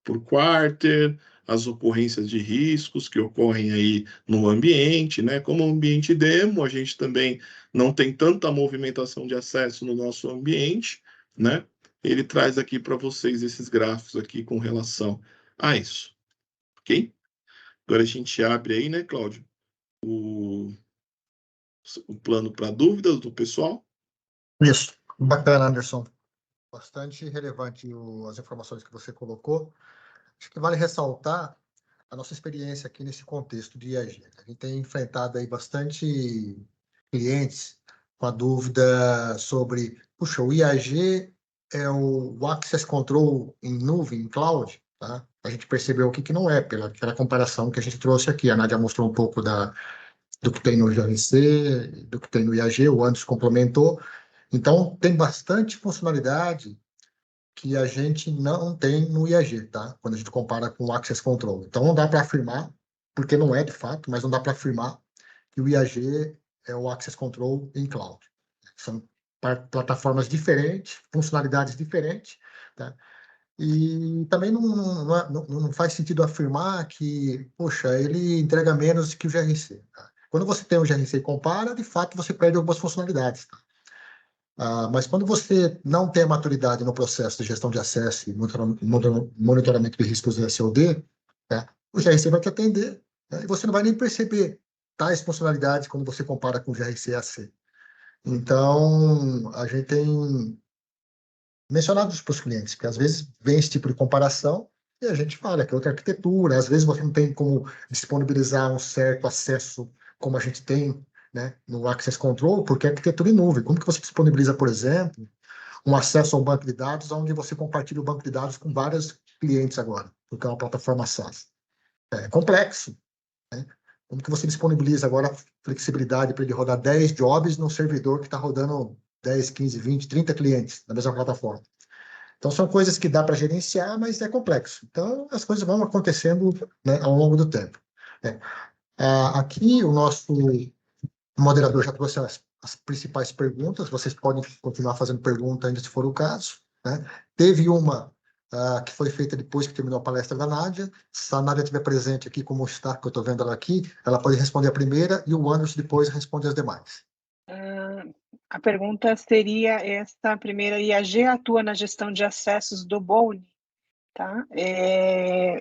por quarter, as ocorrências de riscos que ocorrem aí no ambiente, né? Como ambiente demo, a gente também não tem tanta movimentação de acesso no nosso ambiente, né? Ele traz aqui para vocês esses gráficos aqui com relação a isso, ok? Agora a gente abre aí, né, Cláudio, o, o plano para dúvidas do pessoal. Isso, bacana, Anderson. Bastante relevante as informações que você colocou. Acho que vale ressaltar a nossa experiência aqui nesse contexto de IAG. A gente tem enfrentado aí bastante clientes com a dúvida sobre, puxa, o IAG é o Access Control em nuvem, em cloud, tá? A gente percebeu aqui que não é, pela comparação que a gente trouxe aqui. A Nádia mostrou um pouco do que tem no GRC, do que tem no IAG, o Anderson complementou. Então, tem bastante funcionalidade que a gente não tem no IAG, tá? Quando a gente compara com o Access Control. Então, não dá para afirmar, porque não é de fato, mas não dá para afirmar que o IAG é o Access Control em cloud. São plataformas diferentes, funcionalidades diferentes, tá? E também não faz sentido afirmar que, poxa, ele entrega menos que o GRC. Tá? Quando você tem o GRC e compara, de fato, você perde algumas funcionalidades. Tá? Mas quando você não tem a maturidade no processo de gestão de acesso e monitoramento de riscos do SOD, né, o GRC vai te atender, né, e você não vai nem perceber tais funcionalidades quando você compara com o GRC AC. Então, a gente tem mencionado isso para os clientes, porque às vezes vem esse tipo de comparação e a gente fala que é outra arquitetura, às vezes você não tem como disponibilizar um certo acesso como a gente tem, né, no Access Control, porque é arquitetura em nuvem. Como que você disponibiliza, por exemplo, um acesso ao banco de dados onde você compartilha o banco de dados com vários clientes agora, porque é uma plataforma SaaS? É complexo, né? Como que você disponibiliza agora flexibilidade para ele rodar 10 jobs num servidor que está rodando 10, 15, 20, 30 clientes na mesma plataforma? Então, são coisas que dá para gerenciar, mas é complexo. Então, as coisas vão acontecendo, né, ao longo do tempo. É. Aqui, o nosso moderador já trouxe as principais perguntas. Vocês podem continuar fazendo pergunta ainda se for o caso. Né? Teve uma que foi feita depois que terminou a palestra da Nádia. Se a Nádia estiver presente aqui, como está, que eu estou vendo ela aqui, ela pode responder a primeira e o Anderson depois responde as demais. A pergunta seria esta primeira: IAG atua na gestão de acessos do Bone? Tá?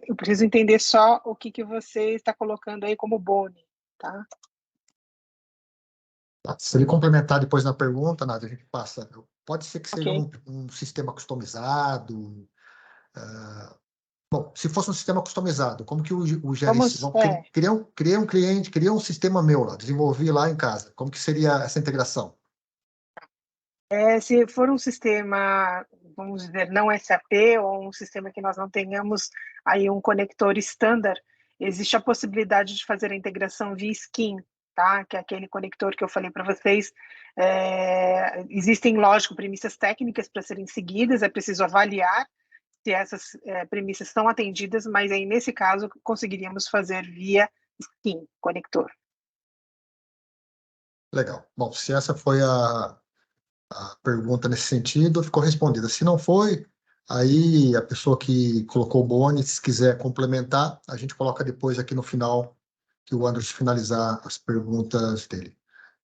Eu preciso entender só o que você está colocando aí como Bone. Tá? Se ele complementar depois na pergunta, Nádia, a gente passa. Pode ser que seja Okay. um sistema customizado. Bom, se fosse um sistema customizado, como que o GRC... Criei um cliente, criei um sistema meu lá, desenvolvi lá em casa. Como que seria essa integração? Se for um sistema, vamos dizer, não SAP, ou um sistema que nós não tenhamos aí um conector standard, existe a possibilidade de fazer a integração via skin, tá? Que é aquele conector que eu falei para vocês. Existem, lógico, premissas técnicas para serem seguidas, é preciso avaliar se essas premissas são atendidas, mas aí, nesse caso, conseguiríamos fazer via skin, conector. Legal. Bom, se essa foi a pergunta nesse sentido, ficou respondida. Se não foi, aí a pessoa que colocou o Boni, se quiser complementar, a gente coloca depois aqui no final, que o Anderson finalizar as perguntas dele.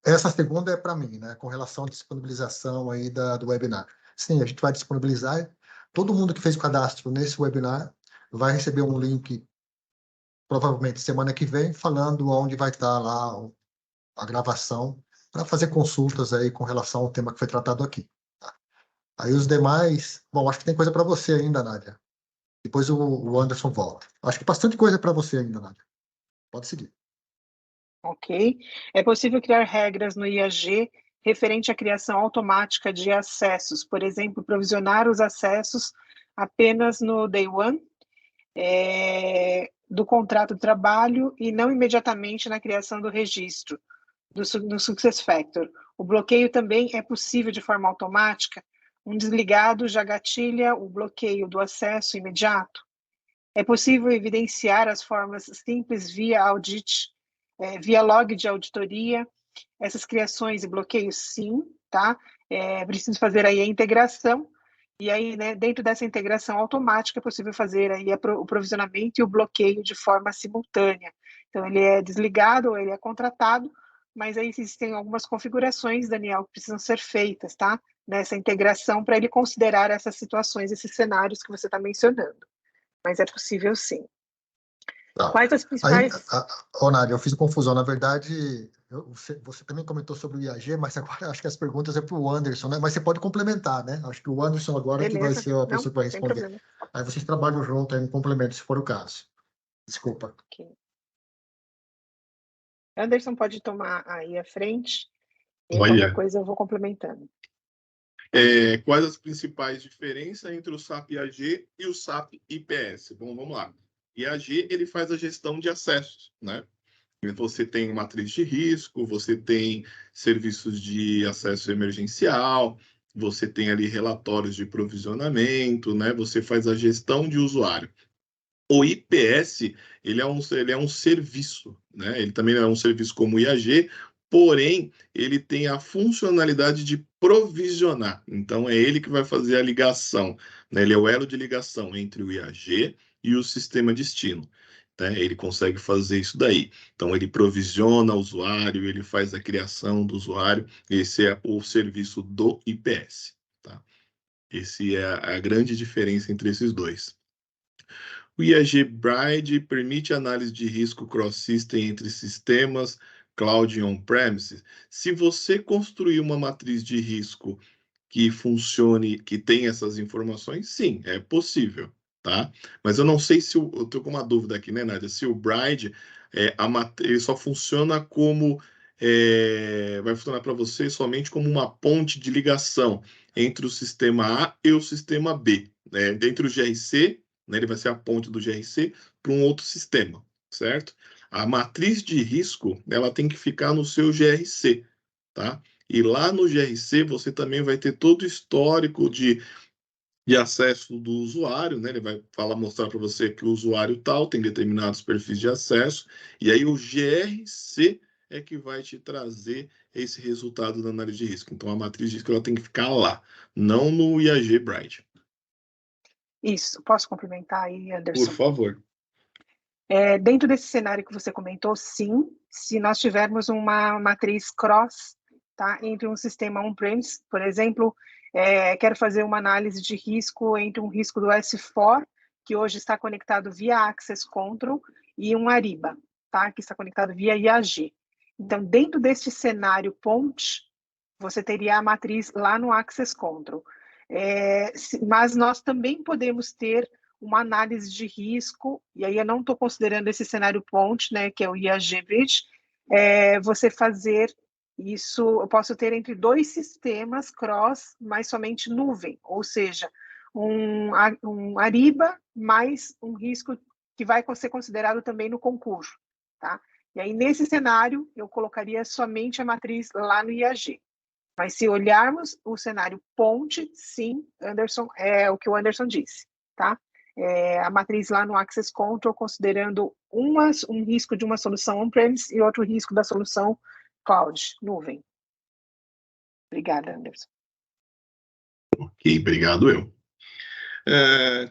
Essa segunda é para mim, né, com relação à disponibilização aí do webinar. Sim, a gente vai disponibilizar. Todo mundo que fez o cadastro nesse webinar vai receber um link, provavelmente semana que vem, falando onde vai estar lá a gravação para fazer consultas aí com relação ao tema que foi tratado aqui. Tá? Aí os demais, bom, acho que tem coisa para você ainda, Nádia. Depois o Anderson volta. Acho que bastante coisa para você ainda, Nádia. Pode seguir. Ok. É possível criar regras no IAG referente à criação automática de acessos, por exemplo, provisionar os acessos apenas no day one do contrato de trabalho e não imediatamente na criação do registro no SuccessFactors. O bloqueio também é possível de forma automática. Um desligado já gatilha o bloqueio do acesso imediato. É possível evidenciar as formas simples via audit, via log de auditoria. Essas criações e bloqueios, sim, tá? Preciso fazer aí a integração. E aí, né, dentro dessa integração automática, é possível fazer aí o provisionamento e o bloqueio de forma simultânea. Então, ele é desligado ou ele é contratado, mas aí existem algumas configurações, Daniel, que precisam ser feitas, tá? Nessa integração, para ele considerar essas situações, esses cenários que você está mencionando. Mas é possível, sim. Tá. Quais as principais... Nádia, eu fiz confusão. Na verdade, você também comentou sobre o IAG, mas agora acho que as perguntas é para o Anderson, né? Mas você pode complementar, né? Acho que o Anderson agora Beleza. que vai ser a pessoa que vai responder. Problema. Aí vocês trabalham junto aí no complemento, se for o caso. Desculpa. Okay. Anderson pode tomar aí a frente. E qualquer coisa eu vou complementando. Quais as principais diferenças entre o SAP IAG e o SAP IPS? Bom, vamos lá. IAG, ele faz a gestão de acessos, né? Você tem matriz de risco, você tem serviços de acesso emergencial, você tem ali relatórios de provisionamento, né? Você faz a gestão de usuário. O IPS, ele é um serviço, né? Ele também é um serviço como o IAG, porém, ele tem a funcionalidade de provisionar. Então, é ele que vai fazer a ligação, né? Ele é o elo de ligação entre o IAG e o sistema destino. Né? Ele consegue fazer isso daí. Então, ele provisiona o usuário, ele faz a criação do usuário. Esse é o serviço do IPS. Tá? Esse é a grande diferença entre esses dois. O IAG Bride permite análise de risco cross-system entre sistemas cloud e on-premises. Se você construir uma matriz de risco que funcione, que tenha essas informações, sim, é possível, tá? Mas eu não sei se eu estou com uma dúvida aqui, né, Nádia? Se o Bride, ele só funciona como vai funcionar para você somente como uma ponte de ligação entre o sistema A e o sistema B, né? Dentro do GRC, né, ele vai ser a ponte do GRC para um outro sistema, certo? A matriz de risco, ela tem que ficar no seu GRC, tá? E lá no GRC você também vai ter todo o histórico de acesso do usuário, né? Ele vai mostrar para você que o usuário tal tem determinados perfis de acesso, e aí o GRC é que vai te trazer esse resultado da análise de risco. Então a matriz de risco ela tem que ficar lá, não no IAG Bride. Isso, posso complementar aí, Anderson? Por favor. Dentro desse cenário que você comentou, sim, se nós tivermos uma matriz cross, tá, entre um sistema on-premise, por exemplo, quero fazer uma análise de risco entre um risco do S4, que hoje está conectado via Access Control, e um Ariba, tá, que está conectado via IAG. Então, dentro deste cenário ponte, você teria a matriz lá no Access Control. Mas nós também podemos ter uma análise de risco, e aí eu não estou considerando esse cenário ponte, né, que é o IAG Bridge, você fazer isso, eu posso ter entre dois sistemas cross, mas somente nuvem, ou seja, um Ariba mais um risco que vai ser considerado também no concurso, tá? E aí, nesse cenário, eu colocaria somente a matriz lá no IAG. Mas se olharmos o cenário ponte, sim, Anderson, é o que o Anderson disse, tá? A matriz lá no Access Control, considerando um risco de uma solução on-premise e outro risco da solução cloud, nuvem. Obrigada, Anderson. Ok, obrigado eu.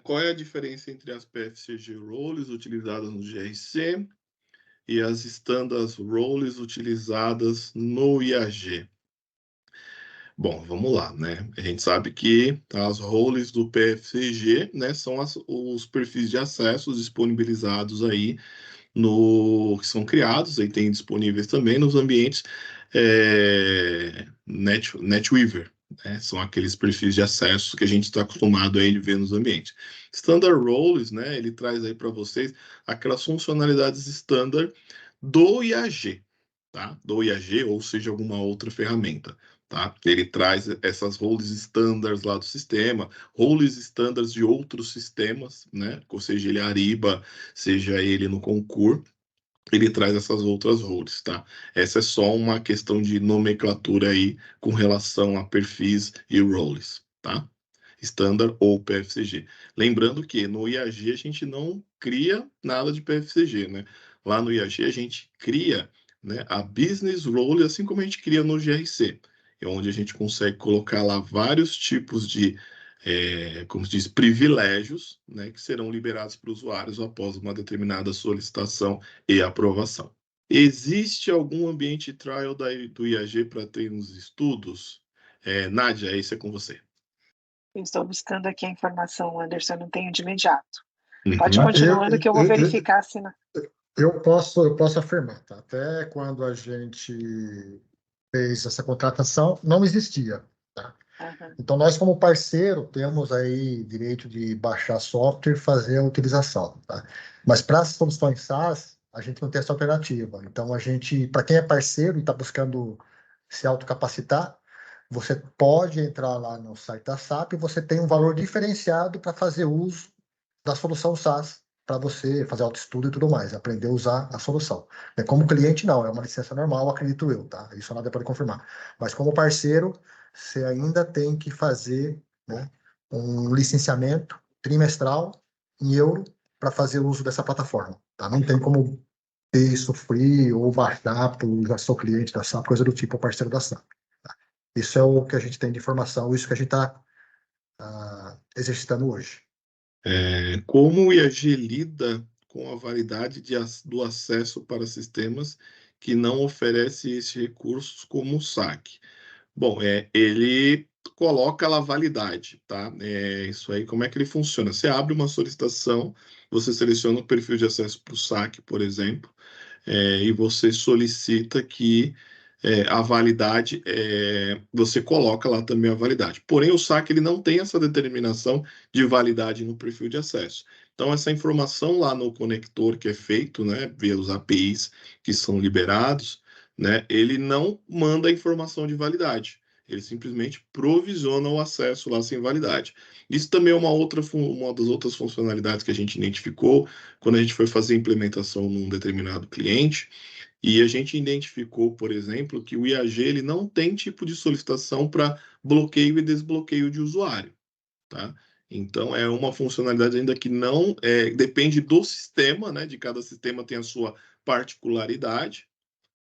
Qual é a diferença entre as PFCG roles utilizadas no GRC e as standard roles utilizadas no IAG? Bom, vamos lá, né? A gente sabe que as roles do PFCG, né, são os perfis de acesso disponibilizados aí que são criados, aí tem disponíveis também nos ambientes NetWeaver, né? São aqueles perfis de acesso que a gente está acostumado aí de ver nos ambientes. Standard Roles, né? Ele traz aí para vocês aquelas funcionalidades standard do IAG, tá? Do IAG, ou seja, alguma outra ferramenta. tá? Ele traz essas roles standards lá do sistema, roles standards de outros sistemas, né? Ou seja, ele Ariba, seja ele no Concur, ele traz essas outras roles, tá? Essa é só uma questão de nomenclatura aí com relação a perfis e roles, tá? Standard ou PFCG. Lembrando que no IAG a gente não cria nada de PFCG, né? Lá no IAG a gente cria, né, a business role, assim como a gente cria no GRC, é onde a gente consegue colocar lá vários tipos de, como se diz, privilégios, né, que serão liberados para usuários após uma determinada solicitação e aprovação. Existe algum ambiente trial do IAG para ter nos estudos? Nádia, esse é com você. Eu estou buscando aqui a informação, Anderson, não tenho de imediato. Uhum. Pode continuando que eu vou verificar se... Eu posso afirmar, tá? Até quando a gente fez essa contratação, não existia, tá? Uhum. Então, nós, como parceiro, temos aí direito de baixar software e fazer a utilização, tá? Mas para as soluções SaaS, a gente não tem essa alternativa. Então, a gente, para quem é parceiro e está buscando se autocapacitar, você pode entrar lá no site da SAP e você tem um valor diferenciado para fazer uso da solução SaaS, para você fazer autoestudo e tudo mais, aprender a usar a solução. Como cliente, não, é uma licença normal, acredito eu, tá? Isso a Nádia pode confirmar. Mas como parceiro, você ainda tem que fazer, né, um licenciamento trimestral em euro para fazer uso dessa plataforma, tá? Não tem como ter isso free ou baixar, já sou cliente da SAP, coisa do tipo, parceiro da SAP. Tá? Isso é o que a gente tem de informação, isso que a gente está exercitando hoje. Como o IAG lida com a validade do acesso para sistemas que não oferecem esses recursos como o SAC? Bom, ele coloca lá a validade, tá? Isso aí, como é que ele funciona? Você abre uma solicitação, você seleciona o perfil de acesso para o SAC, por exemplo, e você solicita que a validade, você coloca lá também a validade. Porém, o SAC ele não tem essa determinação de validade no perfil de acesso. Então, essa informação lá no conector que é feito, né, via os APIs que são liberados, né, ele não manda a informação de validade. Ele simplesmente provisiona o acesso lá sem validade. Isso também é uma das outras funcionalidades que a gente identificou quando a gente foi fazer a implementação num determinado cliente. E a gente identificou, por exemplo, que o IAG ele não tem tipo de solicitação para bloqueio e desbloqueio de usuário, tá? Então é uma funcionalidade ainda que não depende do sistema, né? De cada sistema tem a sua particularidade,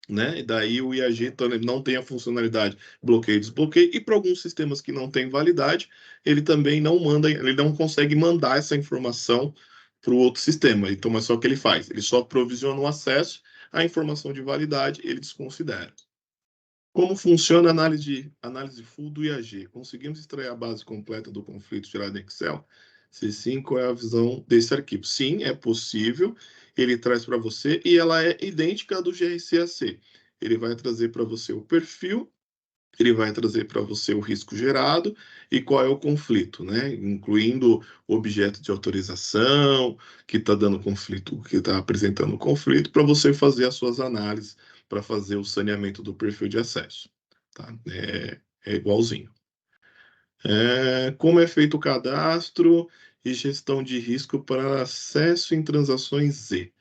né? E daí o IAG não tem a funcionalidade bloqueio e desbloqueio, e para alguns sistemas que não têm validade, ele também não manda, ele não consegue mandar essa informação para o outro sistema. Então, mas só o que ele faz? Ele só provisiona o acesso, a informação de validade ele desconsidera. Como funciona a análise full do IAG? Conseguimos extrair a base completa do conflito gerado em Excel? Se sim, qual é a visão desse arquivo? Sim, é possível. Ele traz para você e ela é idêntica à do GRCAC. Ele vai trazer para você o perfil, ele vai trazer para você o risco gerado e qual é o conflito, né? Incluindo o objeto de autorização que está dando conflito, que está apresentando conflito, para você fazer as suas análises, para fazer o saneamento do perfil de acesso. Tá? É igualzinho. Como é feito o cadastro e gestão de risco para acesso em transações Z?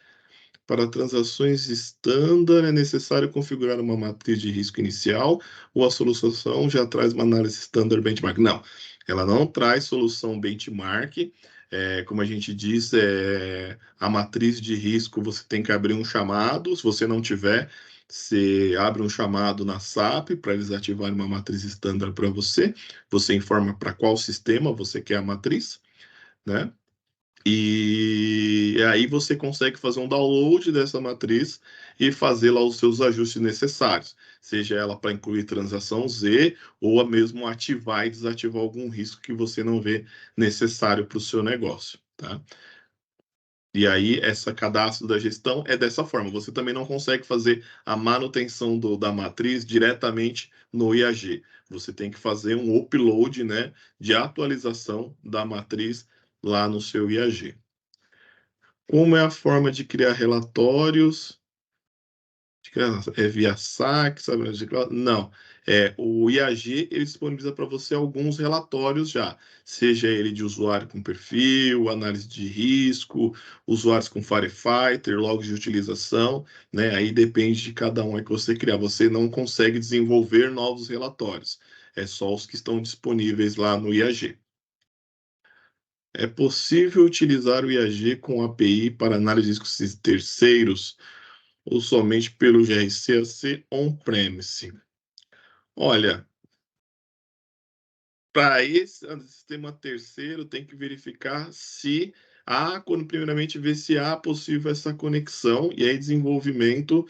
Para transações standard, é necessário configurar uma matriz de risco inicial ou a solução já traz uma análise standard benchmark? Não, ela não traz solução benchmark. Como a gente diz, a matriz de risco você tem que abrir um chamado. Se você não tiver, você abre um chamado na SAP para eles ativarem uma matriz standard para você. Você informa para qual sistema você quer a matriz, né? E aí você consegue fazer um download dessa matriz e fazer lá os seus ajustes necessários, seja ela para incluir transação Z ou a mesmo ativar e desativar algum risco que você não vê necessário para o seu negócio, tá? E aí, esse cadastro da gestão é dessa forma. Você também não consegue fazer a manutenção da matriz diretamente no IAG. Você tem que fazer um upload, né, de atualização da matriz lá no seu IAG. Como é a forma de criar relatórios É via saque, sabe? Não. O IAG ele disponibiliza para você alguns relatórios já, seja ele de usuário com perfil, análise de risco, usuários com Firefighter, logs de utilização, né? Aí depende de cada um aí que você criar. Você não consegue desenvolver novos relatórios, é só os que estão disponíveis lá no IAG. É possível utilizar o IAG com API para análise de riscos de terceiros ou somente pelo gRC on-premise? Olha, para esse sistema terceiro, tem que verificar se primeiramente ver se há possível essa conexão e aí desenvolvimento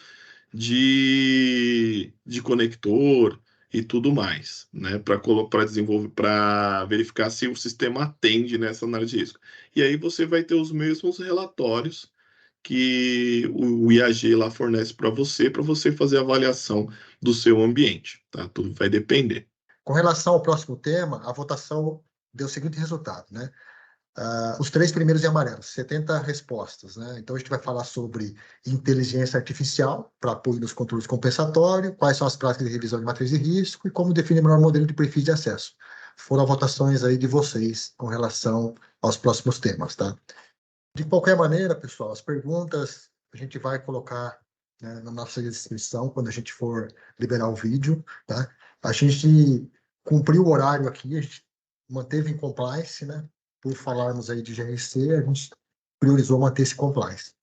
de conector e tudo mais, né? Para desenvolver, para verificar se o sistema atende nessa análise de risco. E aí você vai ter os mesmos relatórios que o IAG lá fornece para você fazer a avaliação do seu ambiente, tá? Tudo vai depender. Com relação ao próximo tema, a votação deu o seguinte resultado, né? Os 3 primeiros em amarelo, 70 respostas, né? Então, a gente vai falar sobre inteligência artificial para apoio nos controles compensatórios, quais são as práticas de revisão de matriz de risco e como definir o melhor modelo de perfil de acesso. Foram votações aí de vocês com relação aos próximos temas, tá? De qualquer maneira, pessoal, as perguntas a gente vai colocar, né, na nossa descrição quando a gente for liberar o vídeo, tá? A gente cumpriu o horário aqui, a gente manteve em compliance, né? Por falarmos aí de GRC, a gente priorizou manter esse compliance.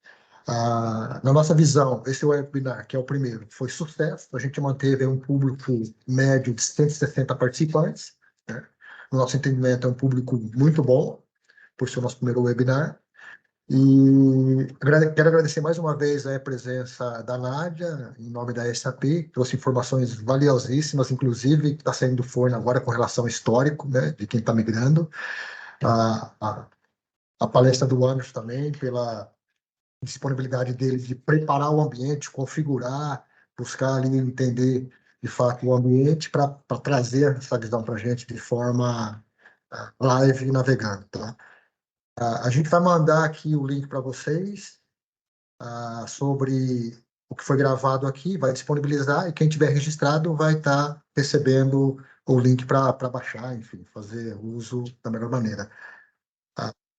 Na nossa visão, esse webinar, que é o primeiro, foi sucesso. A gente manteve um público médio de 160 participantes, né? No nosso entendimento, é um público muito bom, por ser o nosso primeiro webinar. E quero agradecer mais uma vez a presença da Nádia, em nome da SAP, trouxe informações valiosíssimas, inclusive está saindo do forno agora com relação ao histórico, né, de quem está migrando. A palestra do Anderson também, pela disponibilidade dele de preparar o ambiente, configurar, buscar ali entender de fato o ambiente para trazer essa visão para a gente de forma live e navegando, tá? A gente vai mandar aqui o link para vocês sobre o que foi gravado aqui, vai disponibilizar e quem tiver registrado vai estar recebendo o link para baixar, enfim, fazer uso da melhor maneira.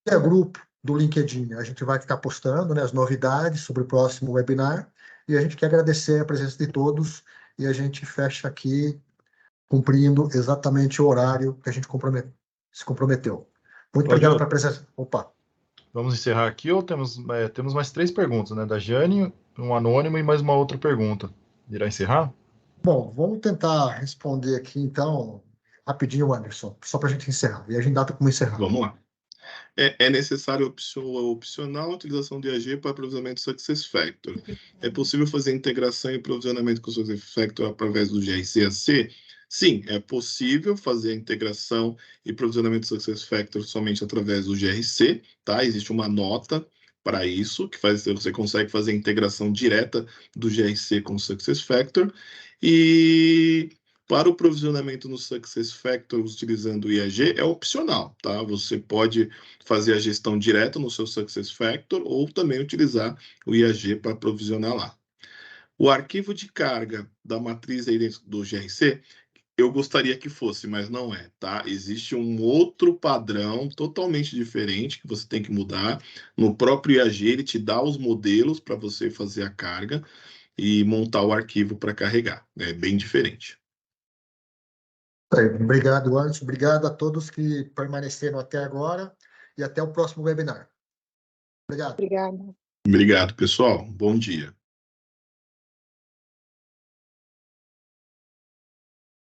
E o grupo do LinkedIn, a gente vai ficar postando, né, as novidades sobre o próximo webinar e a gente quer agradecer a presença de todos e a gente fecha aqui cumprindo exatamente o horário que a gente se comprometeu. Muito obrigado pela presença. Opa! Vamos encerrar aqui ou temos mais 3 perguntas, né? Da Jane, um anônimo e mais uma outra pergunta. Irá encerrar? Bom, vamos tentar responder aqui, então, rapidinho, Anderson, só para a gente encerrar. E a gente data como encerrar. Vamos lá. É necessário opcional a utilização de IAG para provisionamento SuccessFactors. É possível fazer integração e provisionamento com SuccessFactors através do gRC-AC? Sim, é possível fazer a integração e provisionamento de SuccessFactors somente através do gRC, tá? Existe uma nota para isso, que você consegue fazer a integração direta do gRC com o SuccessFactors. E para o provisionamento no SuccessFactors utilizando o IAG é opcional, tá? Você pode fazer a gestão direta no seu SuccessFactors ou também utilizar o IAG para provisionar lá. O arquivo de carga da matriz aí dentro do gRC, eu gostaria que fosse, mas não é, tá? Existe um outro padrão totalmente diferente que você tem que mudar. No próprio IAG, ele te dá os modelos para você fazer a carga e montar o arquivo para carregar. É bem diferente. Obrigado, Anderson. Obrigado a todos que permaneceram até agora e até o próximo webinar. Obrigado. Obrigada. Obrigado, pessoal. Bom dia.